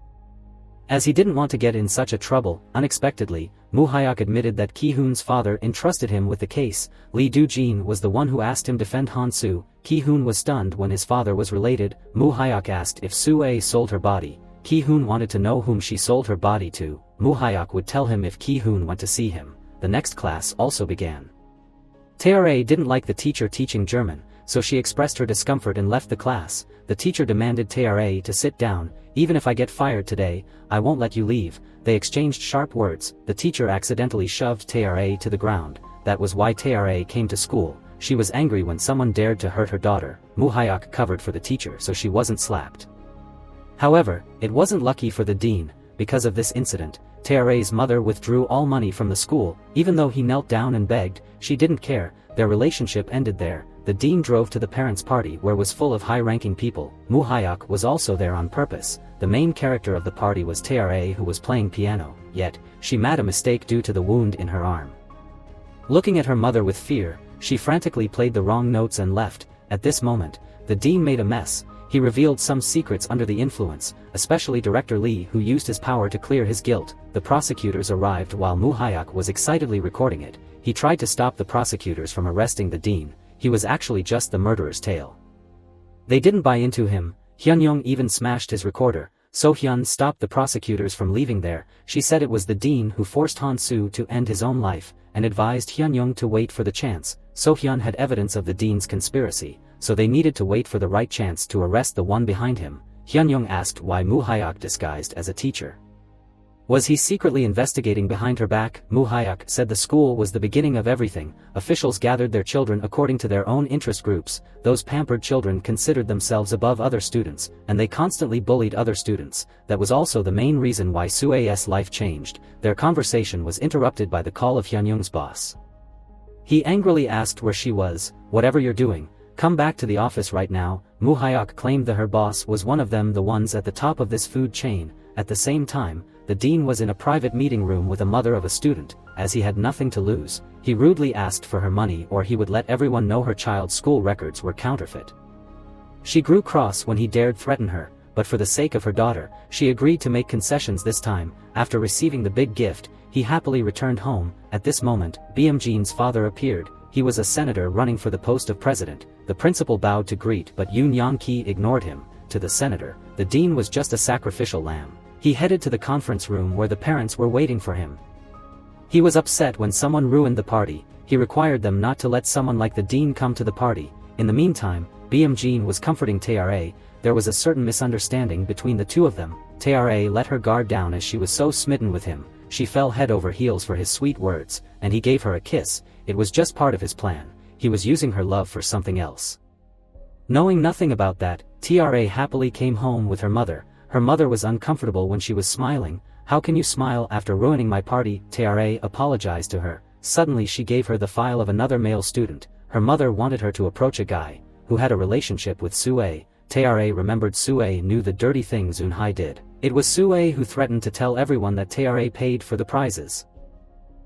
Speaker 1: As he didn't want to get in such a trouble, unexpectedly, Mu Hyuk admitted that Ki-hoon's father entrusted him with the case. Lee Do-jin was the one who asked him to defend Han-soo. Ki-hoon was stunned when his father was related. Mu Hyuk asked if Soo-ae sold her body. Ki-hoon wanted to know whom she sold her body to. Mu Hyuk would tell him if Ki-hoon went to see him. The next class also began. Tae-rae didn't like the teacher teaching German, so she expressed her discomfort and left the class. The teacher demanded Tae-rae to sit down. Even if I get fired today, I won't let you leave. They exchanged sharp words. The teacher accidentally shoved Tae-rae to the ground. That was why Tae-rae came to school. She was angry when someone dared to hurt her daughter. Mu Hyuk covered for the teacher so she wasn't slapped. However, it wasn't lucky for the dean. Because of this incident, Tae-rae's mother withdrew all money from the school. Even though he knelt down and begged, she didn't care. Their relationship ended there. The dean drove to the parents' party where was full of high-ranking people. Mu Hyuk was also there on purpose. The main character of the party was Tae-rae, who was playing piano, yet, she made a mistake due to the wound in her arm. Looking at her mother with fear, she frantically played the wrong notes and left. At this moment, the dean made a mess. He revealed some secrets under the influence, especially Director Lee, who used his power to clear his guilt. The prosecutors arrived while Mu Hyuk was excitedly recording it. He tried to stop the prosecutors from arresting the dean. He was actually just the murderer's tale. They didn't buy into him. Hyun-young even smashed his recorder. So-hyun stopped the prosecutors from leaving there. She said it was the dean who forced Han-soo to end his own life, and advised Hyun-young to wait for the chance. So-hyun had evidence of the dean's conspiracy, so they needed to wait for the right chance to arrest the one behind him. Hyun-young asked why Mu Hyuk disguised as a teacher. Was he secretly investigating behind her back? Mu Hyuk said the school was the beginning of everything. Officials gathered their children according to their own interest groups. Those pampered children considered themselves above other students, and they constantly bullied other students. That was also the main reason why Soo-ae's life changed. Their conversation was interrupted by the call of Hyun-young's boss. He angrily asked where she was. Whatever you're doing, come back to the office right now. Mu Hyuk claimed that her boss was one of them, the ones at the top of this food chain. At the same time, the dean was in a private meeting room with a mother of a student. As he had nothing to lose, he rudely asked for her money or he would let everyone know her child's school records were counterfeit. She grew cross when he dared threaten her, but for the sake of her daughter, she agreed to make concessions this time. After receiving the big gift, he happily returned home. At this moment, BM-jin's father appeared. He was a senator running for the post of president. The principal bowed to greet, but Yoon Young-ki ignored him. To the senator, the dean was just a sacrificial lamb. He headed to the conference room where the parents were waiting for him. He was upset when someone ruined the party. He required them not to let someone like the dean come to the party. In the meantime, BM-jin was comforting Tae-rae. There was a certain misunderstanding between the two of them. Tae-rae let her guard down as she was so smitten with him. She fell head over heels for his sweet words, and he gave her a kiss. It was just part of his plan. He was using her love for something else. Knowing nothing about that, Tae-rae happily came home with her mother. Her mother was uncomfortable when she was smiling. How can you smile after ruining my party? Tae-rae apologized to her. Suddenly she gave her the file of another male student. Her mother wanted her to approach a guy who had a relationship with Soo-ae. Tae-rae remembered Soo-ae knew the dirty things Eun-hye did. It was Soo-ae who threatened to tell everyone that Tae-rae paid for the prizes.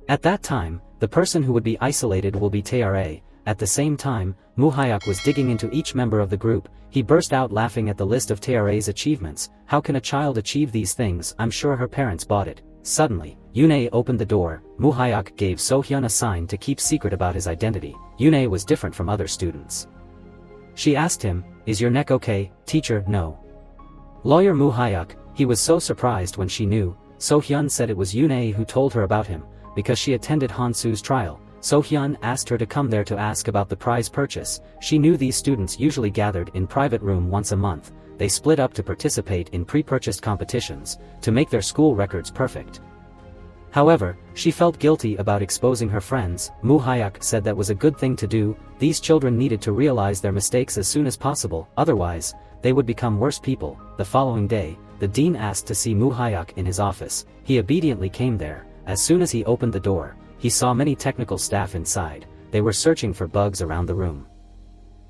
Speaker 1: At that time, the person who would be isolated will be Tae-rae. At the same time, Mu Hyuk was digging into each member of the group. He burst out laughing at the list of Tae-rae's achievements. How can a child achieve these things? I'm sure her parents bought it. Suddenly, Yoon-ae opened the door. Mu Hyuk gave So-hyun a sign to keep secret about his identity. Yoon-ae was different from other students. She asked him, "Is your neck okay, teacher?" "No." Lawyer Mu Hyuk, he was so surprised when she knew. So-hyun said it was Yoon-ae who told her about him, because she attended Han-soo's trial. So-hyun asked her to come there to ask about the prize purchase. She knew these students usually gathered in private room once a month. They split up to participate in pre-purchased competitions, to make their school records perfect. However, she felt guilty about exposing her friends. Mu Hyuk said that was a good thing to do. These children needed to realize their mistakes as soon as possible, otherwise, they would become worse people. The following day, the dean asked to see Mu Hyuk in his office. He obediently came there. As soon as he opened the door, he saw many technical staff inside. They were searching for bugs around the room.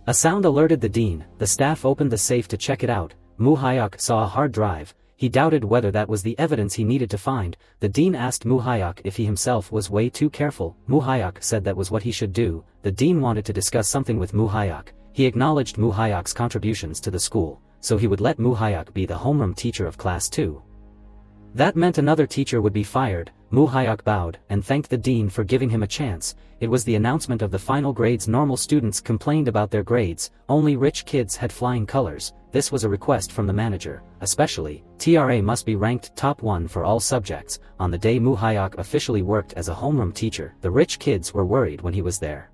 Speaker 1: A sound alerted the dean. The staff opened the safe to check it out. Mu Hyuk saw a hard drive. He doubted whether that was the evidence he needed to find. The dean asked Mu Hyuk if he himself was way too careful. Mu Hyuk said that was what he should do. The dean wanted to discuss something with Mu Hyuk. He acknowledged Mu Hyuk's contributions to the school, so he would let Mu Hyuk be the homeroom teacher of class 2. That meant another teacher would be fired. Mu Hyuk bowed and thanked the dean for giving him a chance. It was the announcement of the final grades. Normal students complained about their grades, only rich kids had flying colors. This was a request from the manager, especially, TRA must be ranked top 1 for all subjects. On the day Mu Hyuk officially worked as a homeroom teacher, the rich kids were worried when he was there.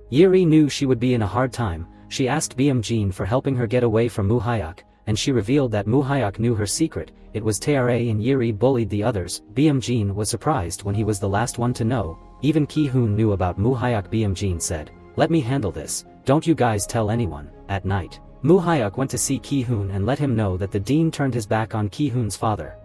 Speaker 1: Yuri knew she would be in a hard time. She asked Byung-jin for helping her get away from Mu Hyuk, and she revealed that Mu Hyuk knew her secret. It was TRA and Yuri bullied the others. Byung-jin was surprised when he was the last one to know. Even Ki-hoon knew about Mu Hyuk. Byung-jin said, "Let me handle this, don't you guys tell anyone." At night, Mu Hyuk went to see Ki-hoon and let him know that the dean turned his back on Ki-hoon's father.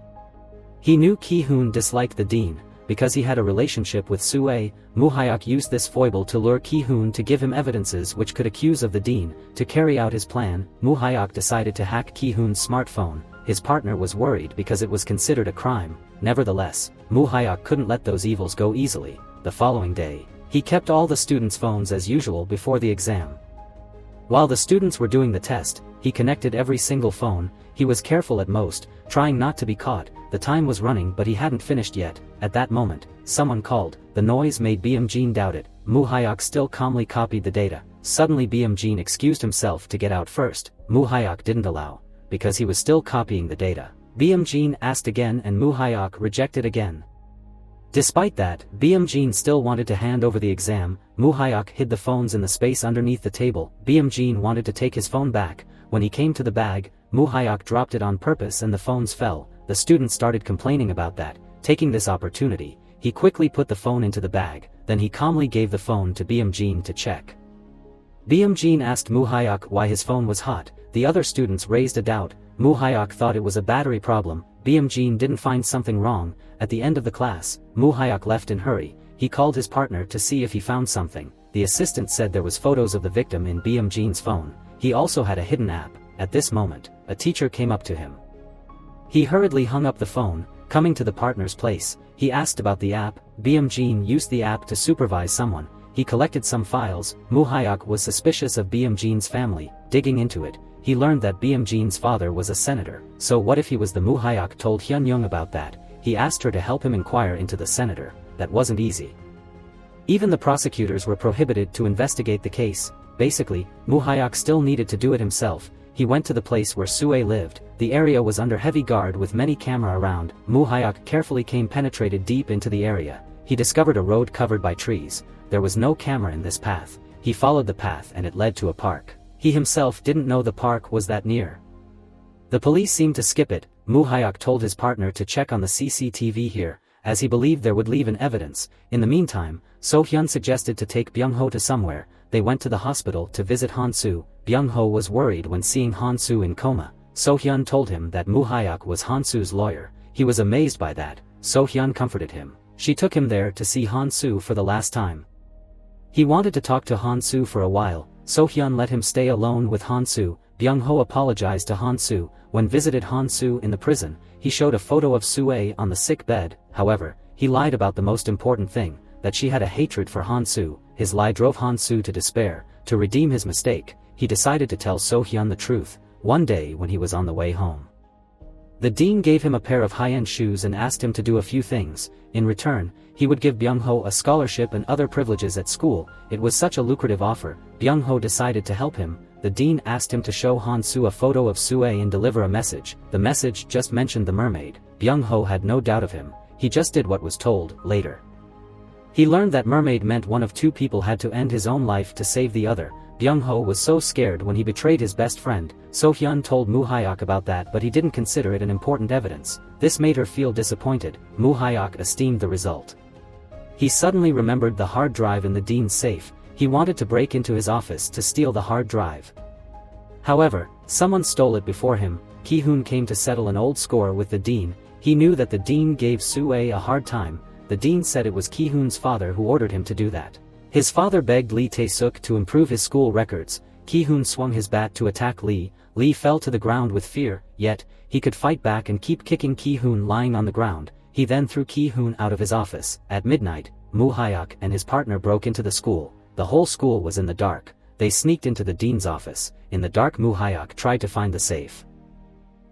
Speaker 1: He knew Ki-hoon disliked the dean, because he had a relationship with Sue. Mu Hyuk used this foible to lure Ki-hoon to give him evidences which could accuse of the dean. To carry out his plan, Mu Hyuk decided to hack Ki-hoon's smartphone. His partner was worried because it was considered a crime. Nevertheless, Mu Hyuk couldn't let those evils go easily. The following day, he kept all the students' phones as usual before the exam. While the students were doing the test, he connected every single phone. He was careful at most, trying not to be caught. The time was running but he hadn't finished yet. At that moment, someone called. The noise made Byung-jin doubt it. Mu Hyuk still calmly copied the data. Suddenly Byung-jin excused himself to get out first. Mu Hyuk didn't allow, because he was still copying the data. Byung-jin asked again and Mu Hyuk rejected again. Despite that, Byung-jin still wanted to hand over the exam. Mu Hyuk hid the phones in the space underneath the table. Byung-jin wanted to take his phone back. When he came to the bag, Mu Hyuk dropped it on purpose and the phones fell. The students started complaining about that. Taking this opportunity, he quickly put the phone into the bag, then he calmly gave the phone to Byung-jin to check. Byung-jin asked Mu Hyuk why his phone was hot. The other students raised a doubt. Mu Hyuk thought it was a battery problem. Byung-jin didn't find something wrong. At the end of the class, Mu Hyuk left in hurry. He called his partner to see if he found something. The assistant said there was photos of the victim in Byung-jin's phone. He also had a hidden app. At this moment, a teacher came up to him. He hurriedly hung up the phone. Coming to the partner's place, he asked about the app. Byung-jin used the app to supervise someone. He collected some files. Mu Hyuk was suspicious of Byung-jin's family. Digging into it, he learned that Byung-jin's father was a senator. So what if he was the Mu Hyuk told Hyun-young about that? He asked her to help him inquire into the senator. That wasn't easy. Even the prosecutors were prohibited to investigate the case. Basically, Mu Hyuk still needed to do it himself. He went to the place where Sue lived. The area was under heavy guard with many cameras around. Mu Hyuk carefully penetrated deep into the area. He discovered a road covered by trees. There was no camera in this path. He followed the path and it led to a park. He himself didn't know the park was that near. The police seemed to skip it. Mu Hyuk told his partner to check on the CCTV here, as he believed there would leave an evidence. In the meantime, So-hyun suggested to take Byung-ho to somewhere. They went to the hospital to visit Han-soo. Byung-ho was worried when seeing Han-soo in coma. So-hyun told him that Mu Hyuk was Han-soo's lawyer. He was amazed by that. So-hyun comforted him. She took him there to see Han-soo for the last time. He wanted to talk to Han-soo for a while. So-hyun let him stay alone with Han-soo. Byung-ho apologized to Han-soo. When visited Han-soo in the prison, he showed a photo of Sue on the sick bed. However, he lied about the most important thing, that she had a hatred for Han-soo. His lie drove Han-soo to despair. To redeem his mistake, he decided to tell So-hyun the truth. One day when he was on the way home, the dean gave him a pair of high-end shoes and asked him to do a few things. In return, he would give Byung-ho a scholarship and other privileges at school. It was such a lucrative offer. Byung-ho decided to help him. The dean asked him to show Han-soo a photo of Sue and deliver a message. The message just mentioned the mermaid. Byung-ho had no doubt of him. He just did what was told. Later, he learned that mermaid meant one of two people had to end his own life to save the other. Byung-ho was so scared when he betrayed his best friend. So-hyun told Mu Hyuk about that, but he didn't consider it an important evidence. This made her feel disappointed. Mu Hyuk esteemed the result. He suddenly remembered the hard drive in the dean's safe. He wanted to break into his office to steal the hard drive. However, someone stole it before him. Ki-hoon came to settle an old score with the dean. He knew that the dean gave Sue a hard time. The dean said it was Ki-hoon's father who ordered him to do that. His father begged Lee Tae-suk to improve his school records. Ki-hoon swung his bat to attack Lee. Lee fell to the ground with fear, yet, he could fight back and keep kicking Ki-hoon lying on the ground. He then threw Ki-hoon out of his office. At midnight, Mu Hyuk and his partner broke into the school. The whole school was in the dark. They sneaked into the dean's office. In the dark, Mu Hyuk tried to find the safe.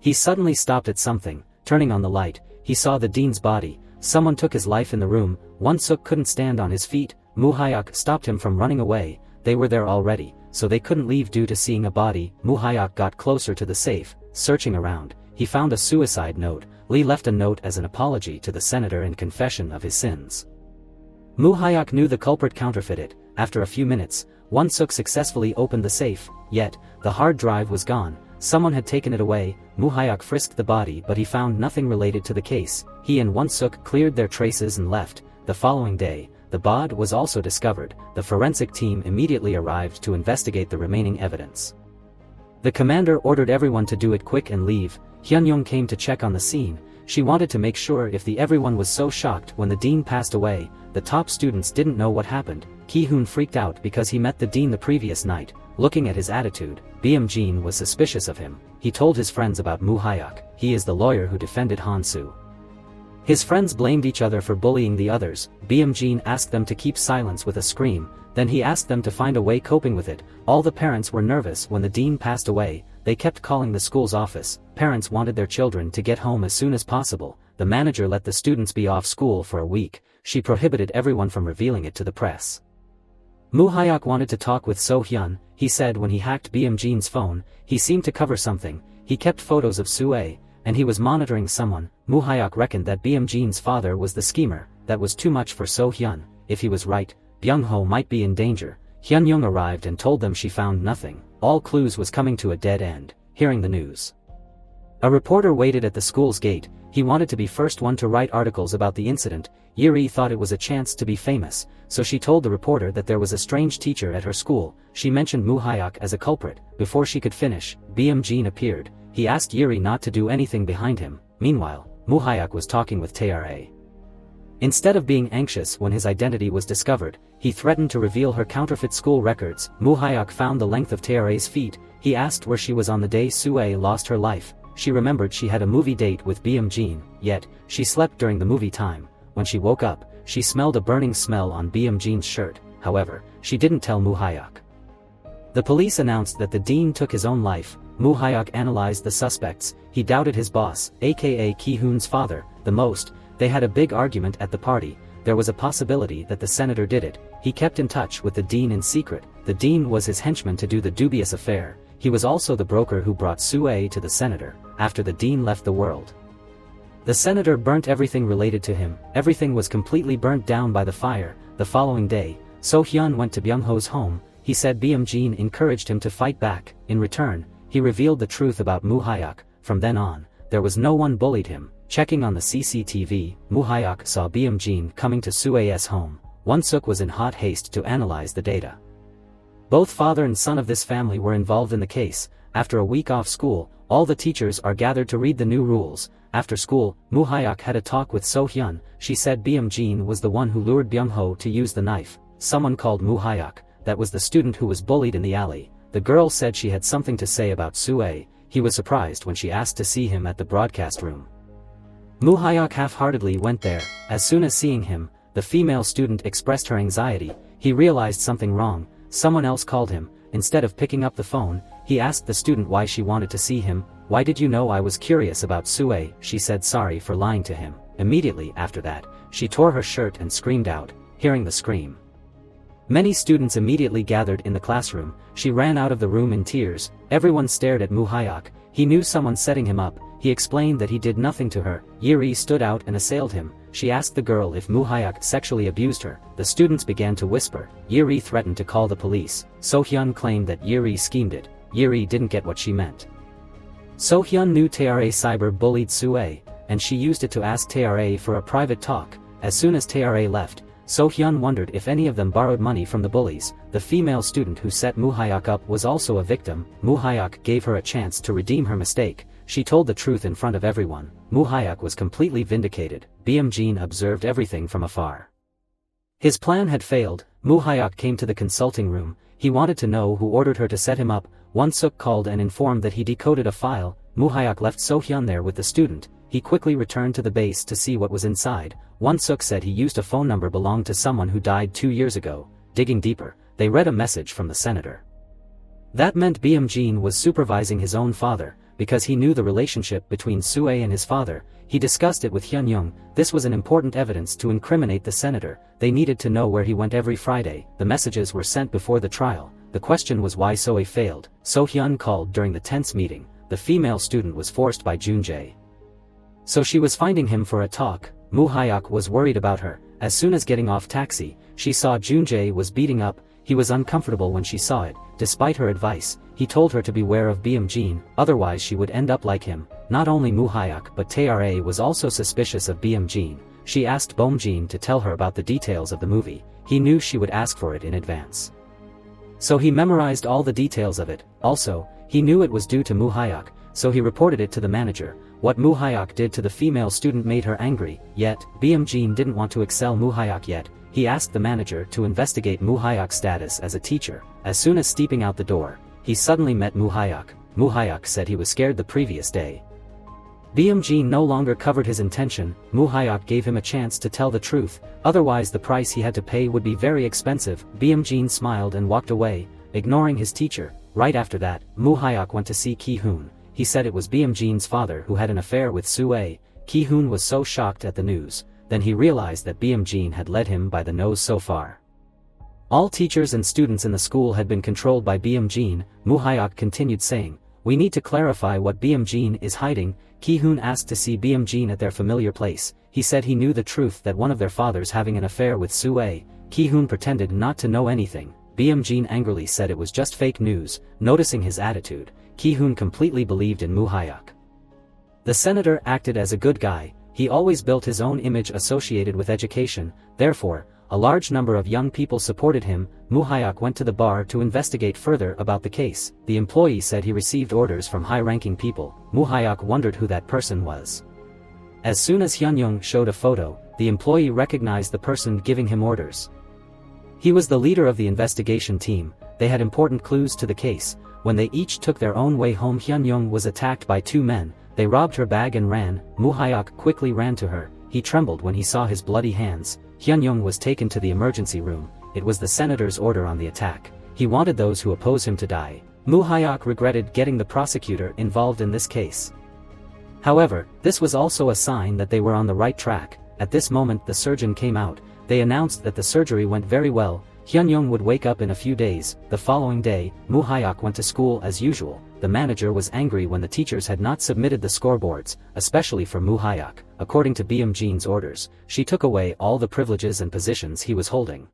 Speaker 1: He suddenly stopped at something. Turning on the light, he saw the dean's body. Someone took his life in the room. Won-suk couldn't stand on his feet. Moo-hyuk stopped him from running away. They were there already, so they couldn't leave due to seeing a body. Moo-hyuk got closer to the safe, searching around. He found a suicide note. Lee left a note as an apology to the senator and confession of his sins. Moo-hyuk knew the culprit counterfeited. After a few minutes, Won-suk successfully opened the safe, yet, the hard drive was gone. Someone had taken it away. Moo-hyuk frisked the body but he found nothing related to the case. He and Won-suk cleared their traces and left. The following day, the bod was also discovered. The forensic team immediately arrived to investigate the remaining evidence. The commander ordered everyone to do it quick and leave. Hyun-young came to check on the scene. She wanted to make sure if everyone was so shocked when the dean passed away. The top students didn't know what happened. Ki-hoon freaked out because he met the dean the previous night. Looking at his attitude, Beom-jin was suspicious of him. He told his friends about Moo-hyuk. He is the lawyer who defended Han-soo. His friends blamed each other for bullying the others. Beom-jin asked them to keep silence with a scream. Then he asked them to find a way coping with it. All the parents were nervous when the dean passed away. They kept calling the school's office. Parents wanted their children to get home as soon as possible. The manager let the students be off school for a week. She prohibited everyone from revealing it to the press. Moo-hyuk wanted to talk with So-hyun. He said when he hacked Beom-jin's phone, he seemed to cover something. He kept photos of Sue, and he was monitoring someone. Moo-hyuk reckoned that Beom-jin's father was the schemer. That was too much for So-hyun. If he was right, Byung-ho might be in danger. Hyun-young arrived and told them she found nothing. All clues was coming to a dead end. Hearing the news, a reporter waited at the school's gate. He wanted to be first one to write articles about the incident. Yuri thought it was a chance to be famous, so she told the reporter that there was a strange teacher at her school. She mentioned Moo-hyuk as a culprit. Before she could finish, Beom-jin appeared. He asked Yuri not to do anything behind him. Meanwhile, Moo-hyuk was talking with Tra. Instead of being anxious when his identity was discovered, he threatened to reveal her counterfeit school records. Moo-hyuk found the length of Tra's feet. He asked where she was on the day Sue lost her life. She remembered she had a movie date with Beom-jin, yet, she slept during the movie time. When she woke up, she smelled a burning smell on Beom-jin's shirt. However, she didn't tell Moo-hyuk. The police announced that the dean took his own life. Moo-hyuk analyzed the suspects. He doubted his boss, aka Ki-hoon's father, the most. They had a big argument at the party. There was a possibility that the senator did it. He kept in touch with the dean in secret. The dean was his henchman to do the dubious affair. He was also the broker who brought Sue to the senator, after the dean left the world. The senator burnt everything related to him. Everything was completely burnt down by the fire. The following day, So-hyun went to Byung-ho's home. He said Beom-jin encouraged him to fight back. In return, he revealed the truth about Moo-hyuk. From then on, there was no one bullied him. Checking on the CCTV, Moo-hyuk saw Beom-jin coming to Sue's home. Won-suk was in hot haste to analyze the data. Both father and son of this family were involved in the case. After a week off school, all the teachers are gathered to read the new rules. After school, Moo-hyuk had a talk with So-hyun. She said Beom-jin was the one who lured Byung-ho to use the knife. Someone called Moo-hyuk. That was the student who was bullied in the alley. The girl said she had something to say about Sue. He was surprised when she asked to see him at the broadcast room. Moo-hyuk half-heartedly went there. As soon as seeing him, the female student expressed her anxiety. He realized something wrong. Someone else called him. Instead of picking up the phone, he asked the student why she wanted to see him. "Why did you know I was curious about Sue?" She said sorry for lying to him. Immediately after that, she tore her shirt and screamed out. Hearing the scream, many students immediately gathered in the classroom. She ran out of the room in tears. Everyone stared at Moo-hyuk. He knew someone setting him up. He explained that he did nothing to her. Yuri stood out and assailed him. She asked the girl if Moo-hyuk sexually abused her. The students began to whisper. Yuri threatened to call the police. So-hyun claimed that Yuri schemed it. Yuri didn't get what she meant. So-hyun knew Tra cyber bullied Sue, and she used it to ask Tra for a private talk. As soon as Tra left, So-hyun wondered if any of them borrowed money from the bullies. The female student who set Moo-hyuk up was also a victim. Moo-hyuk gave her a chance to redeem her mistake. She told the truth in front of everyone. Moo-hyuk was completely vindicated. Beom-jin observed everything from afar. His plan had failed. Moo-hyuk came to the consulting room. He wanted to know who ordered her to set him up. Won-suk called and informed that he decoded a file. Moo-hyuk left So-hyun there with the student. He quickly returned to the base to see what was inside. Won-suk said he used a phone number belonged to someone who died 2 years ago. Digging deeper, they read a message from the senator. That meant Beom-jin was supervising his own father. because he knew the relationship between Sue and his father. He discussed it with Hyun-young. This was an important evidence to incriminate the senator. They needed to know where he went every Friday. The messages were sent before the trial. The question was why Sue failed. So-hyun called during the tense meeting. The female student was forced by Jun-jae. So she was finding him for a talk. Moo Hyuk was worried about her. As soon as getting off taxi, she saw Jun-jae was beating up. He was uncomfortable when she saw it. Despite her advice, he told her to beware of Beom-jin, otherwise she would end up like him. Not only Moo Hyuk but Tra was also suspicious of Beom-jin. She asked Beom-jin to tell her about the details of the movie. He knew she would ask for it in advance, so he memorized all the details of it. Also, he knew it was due to Moo Hyuk, so he reported it to the manager. What Moo Hyuk did to the female student made her angry, yet, Beom-jin didn't want to excel Moo Hyuk yet. He asked the manager to investigate Moo Hyuk's status as a teacher. As soon as stepping out the door, he suddenly met Moo Hyuk. Moo Hyuk said he was scared the previous day. Beom-jin no longer covered his intention. Moo Hyuk gave him a chance to tell the truth, otherwise the price he had to pay would be very expensive. Beom-jin smiled and walked away, ignoring his teacher. Right after that, Moo Hyuk went to see Ki-hoon. He said it was Beom-jin's father who had an affair with Sue. Ki-hoon was so shocked at the news. Then he realized that Beom-jin had led him by the nose so far. All teachers and students in the school had been controlled by Beom-jin. Moo Hyuk continued saying, "We need to clarify what Beom-jin is hiding." Ki-hoon asked to see Beom-jin at their familiar place. He said he knew the truth that one of their fathers having an affair with Sue. Ki-hoon pretended not to know anything. Beom-jin angrily said it was just fake news. Noticing his attitude, Ki-hoon completely believed in Moo Hyuk. The senator acted as a good guy. He always built his own image associated with education. Therefore, a large number of young people supported him. Moo Hyuk went to the bar to investigate further about the case. The employee said he received orders from high-ranking people. Moo Hyuk wondered who that person was. As soon as Hyun-young showed a photo, the employee recognized the person giving him orders. He was the leader of the investigation team. They had important clues to the case. When they each took their own way home, Hyun-young was attacked by two men. They robbed her bag and ran. Moo Hyuk quickly ran to her. He trembled when he saw his bloody hands. Hyun-young was taken to the emergency room. It was the senator's order on the attack. He wanted those who oppose him to die. Moo Hyuk regretted getting the prosecutor involved in this case. However, this was also a sign that they were on the right track. At this moment the surgeon came out. They announced that the surgery went very well. Hyun-young would wake up in a few days. The following day, Moo Hyuk went to school as usual. The manager was angry when the teachers had not submitted the scoreboards, especially for Moo Hyuk. According to Beom-jin's orders, she took away all the privileges and positions he was holding.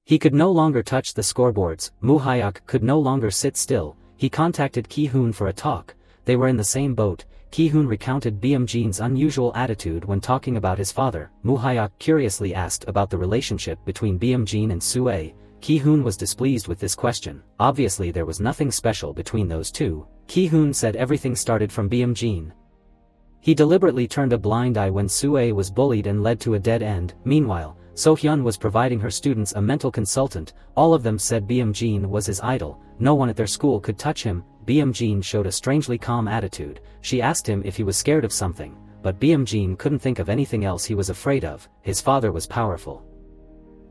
Speaker 1: He could no longer touch the scoreboards. Moo Hyuk could no longer sit still. He contacted Ki-hoon for a talk. They were in the same boat. Ki-hoon recounted Beom-jin's unusual attitude when talking about his father. Moo Hyuk curiously asked about the relationship between Beom-jin and Sue. Ki-hoon was displeased with this question. Obviously there was nothing special between those two. Ki-hoon said everything started from Beom-jin. He deliberately turned a blind eye when Sue was bullied and led to a dead end. Meanwhile, So-hyun was providing her students a mental consultant. All of them said Beom-jin was his idol. No one at their school could touch him. Beom-jin showed a strangely calm attitude. She asked him if he was scared of something, but Beom-jin couldn't think of anything else he was afraid of. His father was powerful.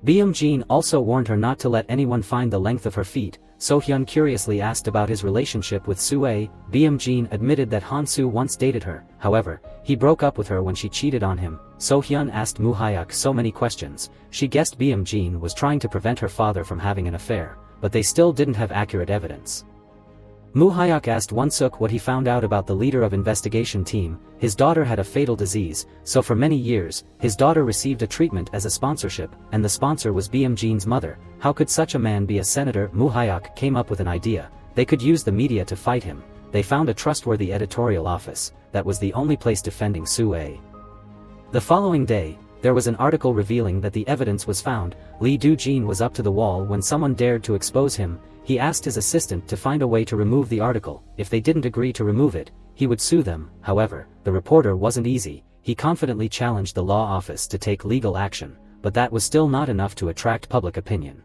Speaker 1: Beom-jin also warned her not to let anyone find the length of her feet. So-hyun curiously asked about his relationship with Sue. Beom-jin admitted that Han-soo once dated her. However, he broke up with her when she cheated on him. So-hyun asked Moo Hyuk so many questions. She guessed Beom-jin was trying to prevent her father from having an affair, but they still didn't have accurate evidence. Moo Hyuk asked Won-suk what he found out about the leader of investigation team. His daughter had a fatal disease, so for many years, his daughter received a treatment as a sponsorship, and the sponsor was Beom-jin's mother. How could such a man be a senator? Moo Hyuk came up with an idea. They could use the media to fight him. They found a trustworthy editorial office. That was the only place defending Sue. The following day, there was an article revealing that the evidence was found. Lee Do-jin was up to the wall when someone dared to expose him. He asked his assistant to find a way to remove the article. If they didn't agree to remove it, he would sue them. However, the reporter wasn't easy. He confidently challenged the law office to take legal action, but that was still not enough to attract public opinion.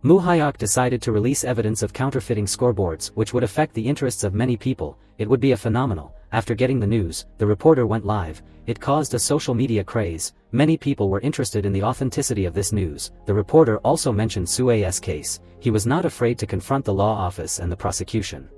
Speaker 1: Moo Hyuk decided to release evidence of counterfeiting scoreboards, which would affect the interests of many people. It would be a phenomenal. After getting the news, the reporter went live. It caused a social media craze. Many people were interested in the authenticity of this news. The reporter also mentioned Sue's case. He was not afraid to confront the law office and the prosecution.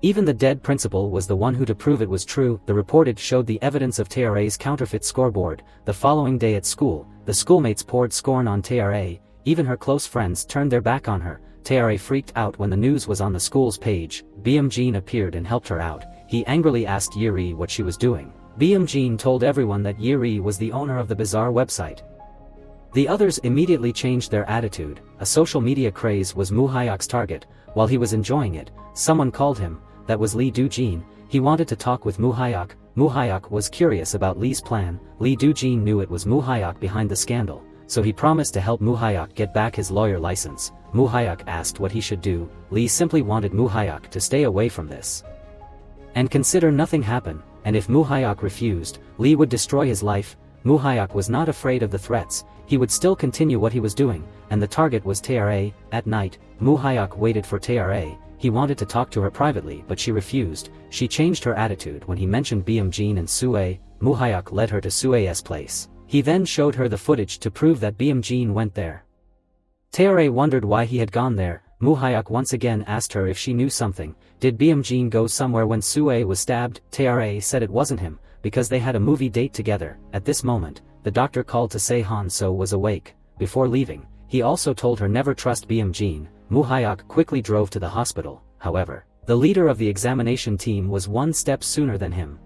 Speaker 1: Even the dead principal was the one who to prove it was true. The report showed the evidence of TRA's counterfeit scoreboard. The following day at school, the schoolmates poured scorn on TRA, even her close friends turned their back on her. TRA freaked out when the news was on the school's page. BM Jean appeared and helped her out. He angrily asked Yuri what she was doing. BM Jean told everyone that Yuri was the owner of the bizarre website. The others immediately changed their attitude. A social media craze was Muhyok's target. While he was enjoying it, someone called him. That was Lee Do-jin. He wanted to talk with Muhyok. Muhyok was curious about Lee's plan. Lee Do-jin knew it was Muhyok behind the scandal, so he promised to help Muhyok get back his lawyer license. Muhyok asked what he should do. Lee simply wanted Muhyok to stay away from this and consider nothing happen, and if Muhyok refused, Lee would destroy his life. Muhyok was not afraid of the threats. He would still continue what he was doing, and the target was TRA. At night, Muhyok waited for TRA. He wanted to talk to her privately, but she refused. She changed her attitude when he mentioned BM Jean and Sue. Muhyok led her to Sue's place. He then showed her the footage to prove that BM Jean went there. TRA wondered why he had gone there. Muhyok once again asked her if she knew something. Did BM Jean go somewhere when Sue was stabbed? TRA said it wasn't him, because they had a movie date together. At this moment, the doctor called to say Han So was awake. Before leaving, he also told her never trust BM Jean. Muhyok quickly drove to the hospital. However, the leader of the examination team was one step sooner than him.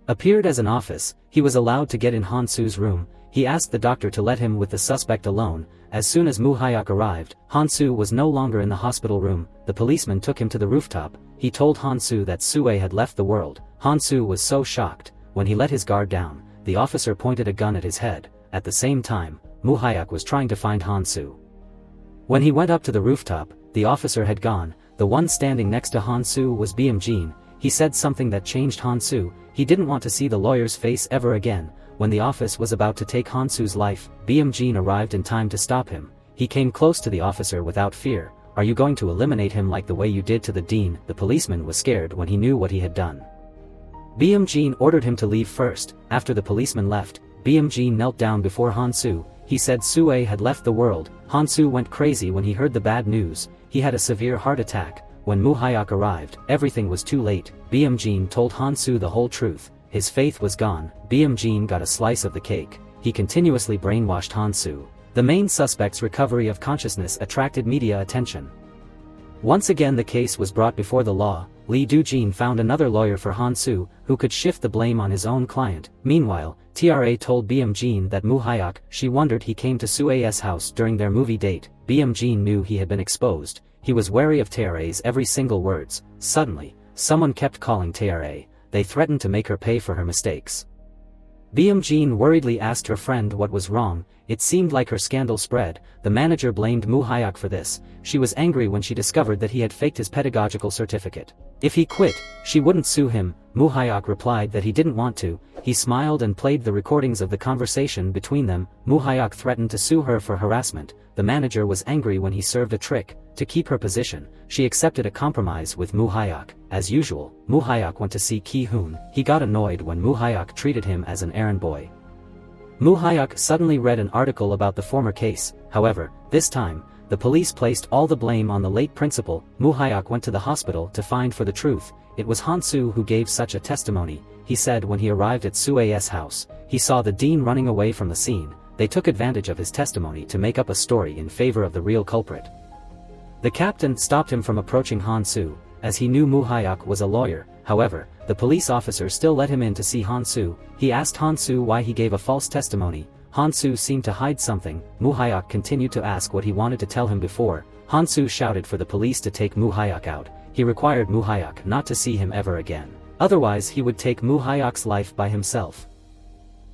Speaker 1: Appeared as an office, he was allowed to get in Hansu's room. He asked the doctor to let him with the suspect alone. As soon as Muhyok arrived, Hansu was no longer in the hospital room. The policeman took him to the rooftop. He told Hansu that Sue had left the world. Hansu was so shocked. When he let his guard down, the officer pointed a gun at his head. At the same time, Muhyok was trying to find Hansu. When he went up to the rooftop, the officer had gone. The one standing next to Hansu was BM Jean. He said something that changed Hansu. He didn't want to see the lawyer's face ever again. When the office was about to take Hansu's life, BM Jean arrived in time to stop him. He came close to the officer without fear. Are you going to eliminate him like the way you did to the dean? The policeman was scared when he knew what he had done. BM Jean ordered him to leave first. After the policeman left, BM Jean knelt down before Hansu. He said Sue had left the world. Hansu went crazy when he heard the bad news. He had a severe heart attack. When Muhyok arrived, everything was too late. BM Jean told Hansu the whole truth. His faith was gone. BM Jean got a slice of the cake. He continuously brainwashed Hansu. The main suspect's recovery of consciousness attracted media attention. Once again the case was brought before the law. Lee Do-jin found another lawyer for Hansu, who could shift the blame on his own client. Meanwhile, TRA told BM Jean that Muhyok, she wondered he came to Sue's house during their movie date. BM Jean knew he had been exposed. He was wary of TRA's every single words. Suddenly, someone kept calling TRA. They threatened to make her pay for her mistakes. BM Jean worriedly asked her friend what was wrong. It seemed like her scandal spread. The manager blamed Muhyok for this. She was angry when she discovered that he had faked his pedagogical certificate. If he quit, she wouldn't sue him. Muhyok replied that he didn't want to. He smiled and played the recordings of the conversation between them. Muhyok threatened to sue her for harassment. The manager was angry when he served a trick. To keep her position, she accepted a compromise with Muhyok. As usual, Muhyok went to see Ki-hoon. He got annoyed when Muhyok treated him as an errand boy. Muhyok suddenly read an article about the former case. However, this time, the police placed all the blame on the late principal. Muhyok went to the hospital to find for the truth. It was Hansu who gave such a testimony. He said when he arrived at Sue's house, he saw the dean running away from the scene. They took advantage of his testimony to make up a story in favor of the real culprit. The captain stopped him from approaching Hansu, as he knew Muhyok was a lawyer. However, the police officer still let him in to see Hansu. He asked Hansu why he gave a false testimony. Hansu seemed to hide something. Muhyok continued to ask what he wanted to tell him before. Hansu shouted for the police to take Muhyok out. He required Muhyok not to see him ever again. Otherwise he would take Muhyok's life by himself.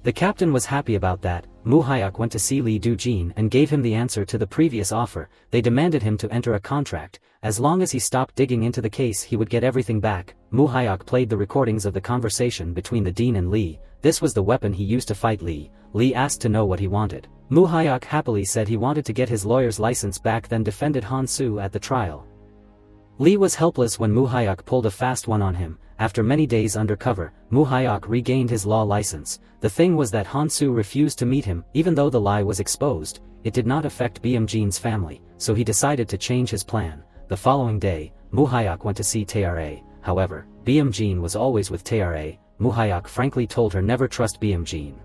Speaker 1: The captain was happy about that. Muhyok went to see Lee Do-jin and gave him the answer to the previous offer. They demanded him to enter a contract. As long as he stopped digging into the case he would get everything back. Muhyok played the recordings of the conversation between the dean and Lee. This was the weapon he used to fight Lee. Lee asked to know what he wanted. Muhyok happily said he wanted to get his lawyer's license back, then defended Hansu at the trial. Lee was helpless when Muhyok pulled a fast one on him. After many days undercover, Muhyok regained his law license. The thing was that Hansu refused to meet him. Even though the lie was exposed, it did not affect BM Jean's family, so he decided to change his plan. The following day, Muhyok went to see TRA. However, BM Jean was always with Tae-ra. Moo Hyuk frankly told her never trust BM Jean.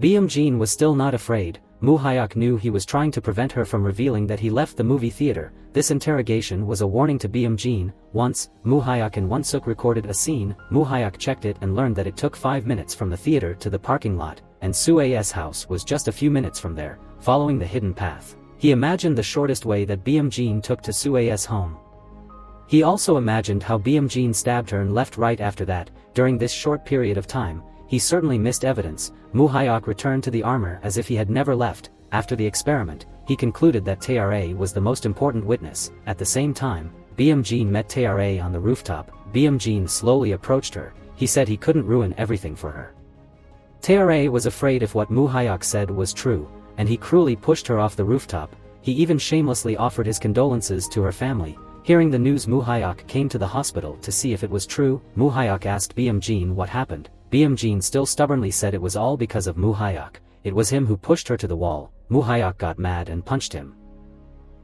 Speaker 1: BM Jean was still not afraid. Moo Hyuk knew he was trying to prevent her from revealing that he left the movie theater. This interrogation was a warning to BM Jean. Once, Moo Hyuk and Won-suk recorded a scene. Moo Hyuk checked it and learned that it took 5 minutes from the theater to the parking lot, and Soo-ae's house was just a few minutes from there, following the hidden path. He imagined the shortest way that BM Jean took to Soo-ae's home. He also imagined how BM Jean stabbed her and left right after that. During this short period of time, he certainly missed evidence. Moo Hyuk returned to the armor as if he had never left. After the experiment, he concluded that Tae-ra was the most important witness. At the same time, BM Jean met Tae-ra on the rooftop. BM Jean slowly approached her. He said he couldn't ruin everything for her. Tae-ra was afraid if what Moo Hyuk said was true, and he cruelly pushed her off the rooftop. He even shamelessly offered his condolences to her family. Hearing the news, Moo Hyuk came to the hospital to see if it was true. Moo Hyuk asked BM Jean what happened. BM Jean still stubbornly said it was all because of Moo Hyuk. It was him who pushed her to the wall. Moo Hyuk got mad and punched him.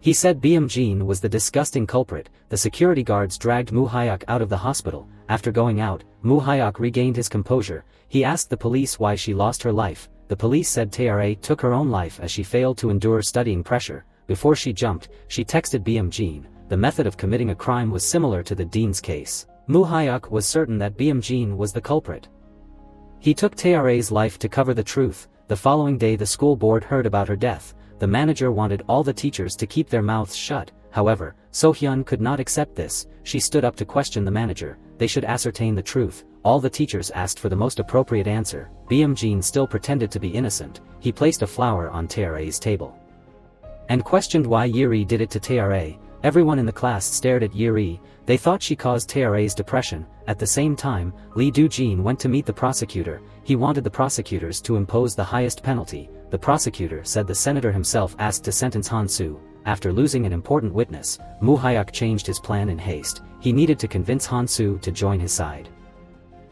Speaker 1: He said BM Jean was the disgusting culprit. The security guards dragged Moo Hyuk out of the hospital. After going out, Moo Hyuk regained his composure. He asked the police why she lost her life. The police said Tae-ra took her own life as she failed to endure studying pressure. Before she jumped, she texted BM Jean. The method of committing a crime was similar to the Dean's case. Moo Hyuk was certain that BM Jean was the culprit. He took Tae-ra's life to cover the truth. The following day the school board heard about her death. The manager wanted all the teachers to keep their mouths shut. However, So-hyun could not accept this. She stood up to question the manager. They should ascertain the truth. All the teachers asked for the most appropriate answer. BM Jean still pretended to be innocent. He placed a flower on Tae-ra's table and questioned why Yeri did it to Tae-ra. Everyone in the class stared at Yeri. They thought she caused Tae-ra's depression. At the same time, Lee Do-jin went to meet the prosecutor. He wanted the prosecutors to impose the highest penalty. The prosecutor said the senator himself asked to sentence Han-soo. After losing an important witness, Moo Hyuk changed his plan in haste. He needed to convince Han-soo to join his side.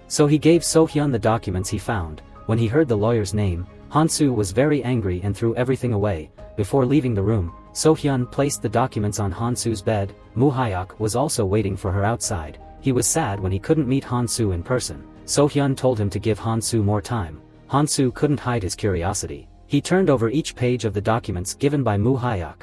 Speaker 1: So he gave So-hyun the documents he found. When he heard the lawyer's name, Han-soo was very angry and threw everything away. Before leaving the room, So-hyun placed the documents on Han-soo's bed. Moo Hyuk was also waiting for her outside. He was sad when he couldn't meet Han-soo in person. So-hyun told him to give Han-soo more time. Han-soo couldn't hide his curiosity. He turned over each page of the documents given by Moo Hyuk.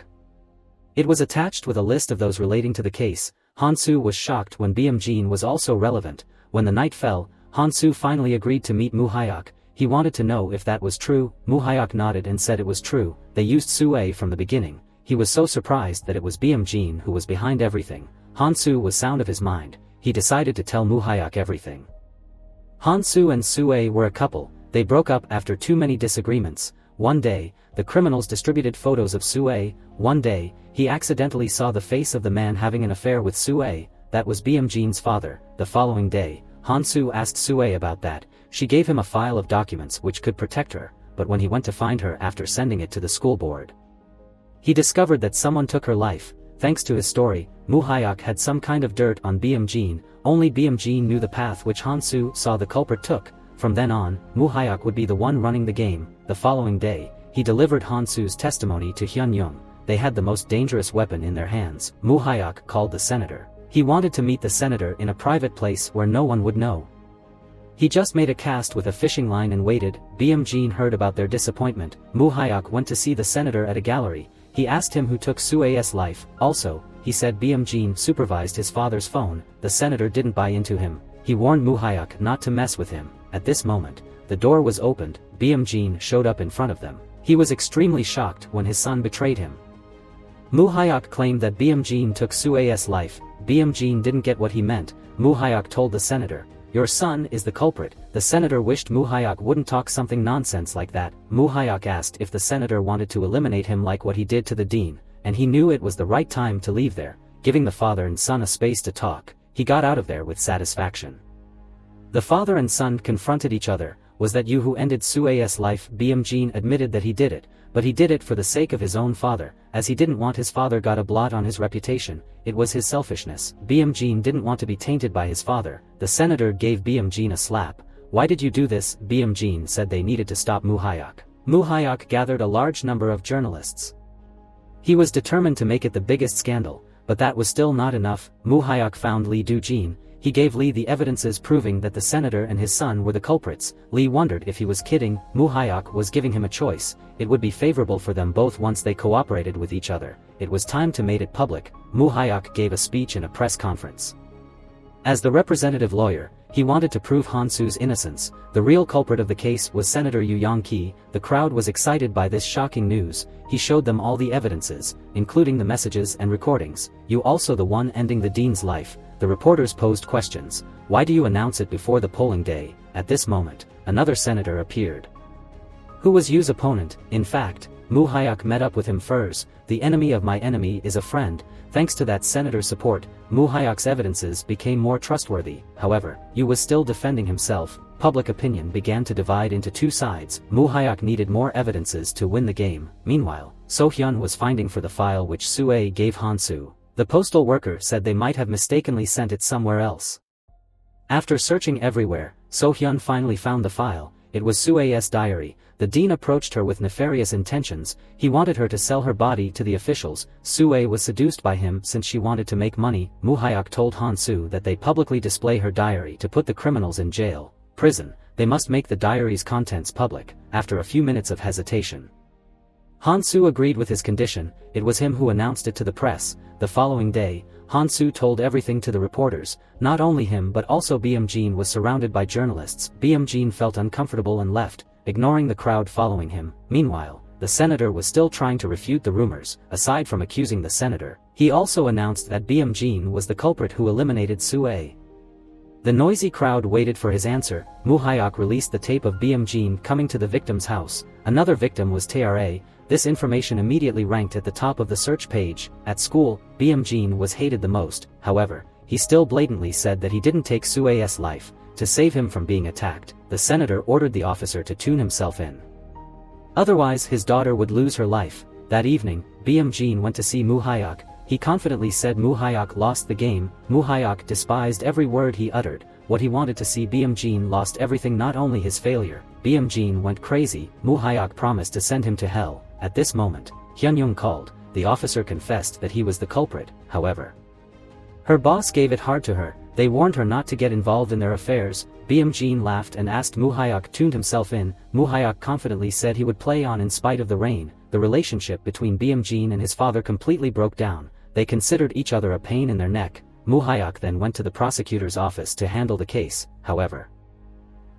Speaker 1: It was attached with a list of those relating to the case. Han-soo was shocked when BM Jean was also relevant. When the night fell, Han-soo finally agreed to meet Moo Hyuk. He wanted to know if that was true. Moo Hyuk nodded and said it was true. They used Soo-ae from the beginning. He was so surprised that it was BM Jean who was behind everything. Han-soo was sound of his mind. He decided to tell Moo Hyuk everything. Han-soo and Soo-ae were a couple. They broke up after too many disagreements. One day, the criminals distributed photos of Soo-ae. One day, he accidentally saw the face of the man having an affair with Soo-ae. That was BM Jean's father. The following day, Han-soo asked Soo-ae about that. She gave him a file of documents which could protect her, but when he went to find her after sending it to the school board, he discovered that someone took her life. Thanks to his story, Moo Hyuk had some kind of dirt on BM Jean. Only BM Jean knew the path which Han-soo saw the culprit took. From then on, Moo Hyuk would be the one running the game. The following day, he delivered Han-soo's testimony to Hyun-young. They had the most dangerous weapon in their hands. Moo Hyuk called the senator. He wanted to meet the senator in a private place where no one would know. He just made a cast with a fishing line and waited. BM Jean heard about their disappointment. Moo Hyuk went to see the senator at a gallery. He asked him who took Soo-ae's life. Also, he said BM Jean supervised his father's phone. The senator didn't buy into him. He warned Moo Hyuk not to mess with him. At this moment, the door was opened. BM Jean showed up in front of them. He was extremely shocked when his son betrayed him. Moo Hyuk claimed that BM Jean took Soo-ae's life. BM Jean didn't get what he meant. Moo Hyuk told the senator, "Your son is the culprit." The senator wished Moo Hyuk wouldn't talk something nonsense like that. Moo Hyuk asked if the senator wanted to eliminate him like what he did to the dean, and he knew it was the right time to leave there. Giving the father and son a space to talk, he got out of there with satisfaction. The father and son confronted each other. "Was that you who ended Soo-ae's life?" BM Jean admitted that he did it, but he did it for the sake of his own father, as he didn't want his father got a blot on his reputation. It was his selfishness. BM Jean didn't want to be tainted by his father. The senator gave BM Jean a slap. "Why did you do this?" BM Jean said they needed to stop Moo Hyuk. Moo Hyuk gathered a large number of journalists. He was determined to make it the biggest scandal, but that was still not enough. Moo Hyuk found Lee Do-jin. he gave Lee the evidences proving that the senator and his son were the culprits. Lee wondered if he was kidding. Moo Hyuk was giving him a choice. It would be favorable for them both once they cooperated with each other. It was time to make it public. Moo Hyuk gave a speech in a press conference. As the representative lawyer, he wanted to prove Han-soo's innocence. The real culprit of the case was Senator Yu Yong-ki. The crowd was excited by this shocking news. He showed them all the evidences, including the messages and recordings. "You also the one ending the dean's life." The reporters posed questions. "Why do you announce it before the polling day?" At this moment, another senator appeared. Who was Yu's opponent? In fact, Moo Hyuk met up with him first. "The enemy of my enemy is a friend." Thanks to that senator's support, Moo Hyuk's evidences became more trustworthy. However, Yu was still defending himself. Public opinion began to divide into two sides. Moo Hyuk needed more evidences to win the game. Meanwhile, So-hyun was finding for the file which Soo-ae gave Han-soo. The postal worker said they might have mistakenly sent it somewhere else. After searching everywhere, So-hyun finally found the file. It was Soo-ae's diary. The dean approached her with nefarious intentions. He wanted her to sell her body to the officials. Soo-ae was seduced by him since she wanted to make money. Moo Hyuk told Han-soo that they publicly display her diary to put the criminals in jail. Prison. They must make the diary's contents public. After a few minutes of hesitation, Han-soo agreed with his condition. It was him who announced it to the press. The following day, Han-soo told everything to the reporters. Not only him but also Beom-jin was surrounded by journalists. Beom-jin felt uncomfortable and left, ignoring the crowd following him. Meanwhile, the senator was still trying to refute the rumors. Aside from accusing the senator, he also announced that Beom-jin was the culprit who eliminated Soo-ae. The noisy crowd waited for his answer. Moo Hyuk released the tape of Beom-jin coming to the victim's house. Another victim was Tra. This information immediately ranked at the top of the search page. At school, Beom-jin was hated the most. However, he still blatantly said that he didn't take Soo-ae's life. To save him from being attacked, the senator ordered the officer to tune himself in. Otherwise his daughter would lose her life. That evening, Beom-jin went to see Moo Hyuk. He confidently said Moo Hyuk lost the game. Moo Hyuk despised every word he uttered. What he wanted to see Beom-jin lost everything, not only his failure. Beom-jin went crazy. Moo Hyuk promised to send him to hell. At this moment, Hyun-young called. The officer confessed that he was the culprit. However, her boss gave it hard to her. They warned her not to get involved in their affairs. Beom-jin laughed and asked Moo Hyuk tuned himself in. Moo Hyuk confidently said he would play on in spite of the rain. The relationship between Beom-jin and his father completely broke down. They considered each other a pain in their neck. Moo Hyuk then went to the prosecutor's office to handle the case. However,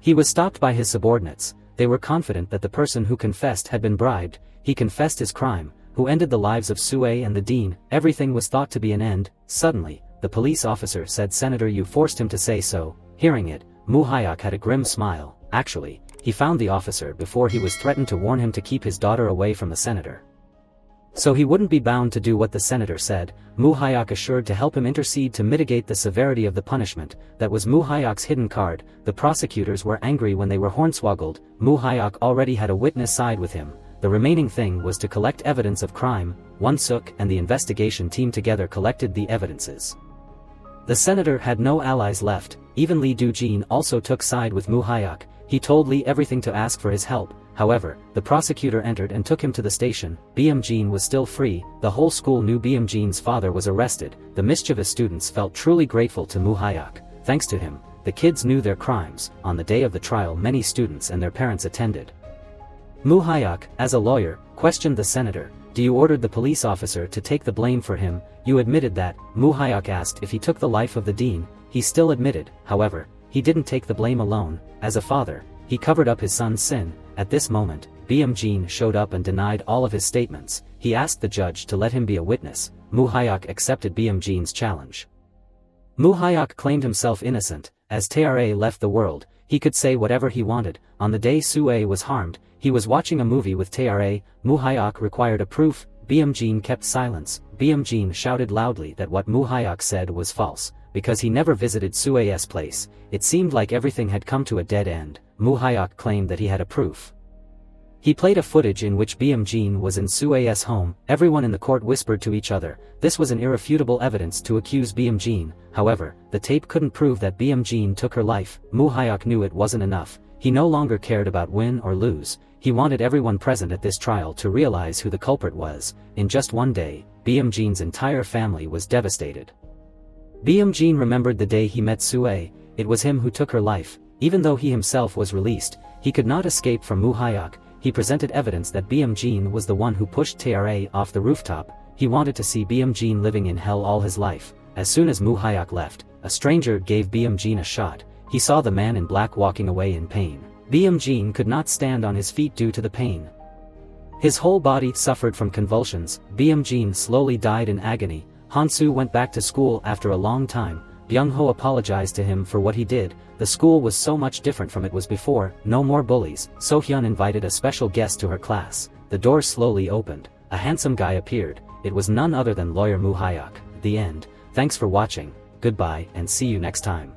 Speaker 1: he was stopped by his subordinates. They were confident that the person who confessed had been bribed. He confessed his crime, who ended the lives of Soo-ae and the dean. Everything was thought to be an end. Suddenly, the police officer said Senator Yu forced him to say so. Hearing it, Moo Hyuk had a grim smile. Actually, he found the officer before he was threatened to warn him to keep his daughter away from the senator, so he wouldn't be bound to do what the senator said. Moo Hyuk assured to help him intercede to mitigate the severity of the punishment. That was Moo Hyuk's hidden card. The prosecutors were angry when they were hornswoggled. Moo Hyuk already had a witness side with him. The remaining thing was to collect evidence of crime. Won-suk and the investigation team together collected the evidences. The senator had no allies left. Even Lee Do-jin also took side with Moo Hyuk. He told Lee everything to ask for his help. However, the prosecutor entered and took him to the station. Beom-jin was still free. The whole school knew Beom-jin's father was arrested. The mischievous students felt truly grateful to Moo Hyuk. Thanks to him, the kids knew their crimes. On the day of the trial, many students and their parents attended. Moo Hyuk, as a lawyer, questioned the senator. "Do you order the police officer to take the blame for him? You admitted that." Moo Hyuk asked if he took the life of the dean. He still admitted. However, he didn't take the blame alone. As a father, he covered up his son's sin. At this moment, Beom-jin showed up and denied all of his statements. He asked the judge to let him be a witness. Moo Hyuk accepted Beom-jin's challenge. Moo Hyuk claimed himself innocent. As Tra left the world, he could say whatever he wanted. On the day Soo-ae was harmed, he was watching a movie with Tra. Moo Hyuk required a proof. Beom-jin kept silence. Beom-jin shouted loudly that what Moo Hyuk said was false, because he never visited Soo-ae's place. It seemed like everything had come to a dead end. Moo Hyuk claimed that he had a proof. He played a footage in which Beom-jin was in Soo-ae's home. Everyone in the court whispered to each other. This was an irrefutable evidence to accuse Beom-jin. However, the tape couldn't prove that Beom-jin took her life. Moo Hyuk knew it wasn't enough. He no longer cared about win or lose. He wanted everyone present at this trial to realize who the culprit was. In just one day, Beom-jin's entire family was devastated. Jean remembered the day he met Sue. It was him who took her life. Even though he himself was released, he could not escape from Hyuk. He presented evidence that Jean was the one who pushed Tra off the rooftop. He wanted to see Jean living in hell all his life. As soon as Hyuk left, a stranger gave Jean a shot. He saw the man in black walking away in pain. Jean could not stand on his feet due to the pain. His whole body suffered from convulsions. Jean slowly died in agony. Hansu went back to school after a long time. Byung-ho apologized to him for what he did. The school was so much different from it was before, no more bullies. So-hyun invited a special guest to her class. The door slowly opened. A handsome guy appeared. It was none other than lawyer Hyuk. The end. Thanks for watching, goodbye and see you next time.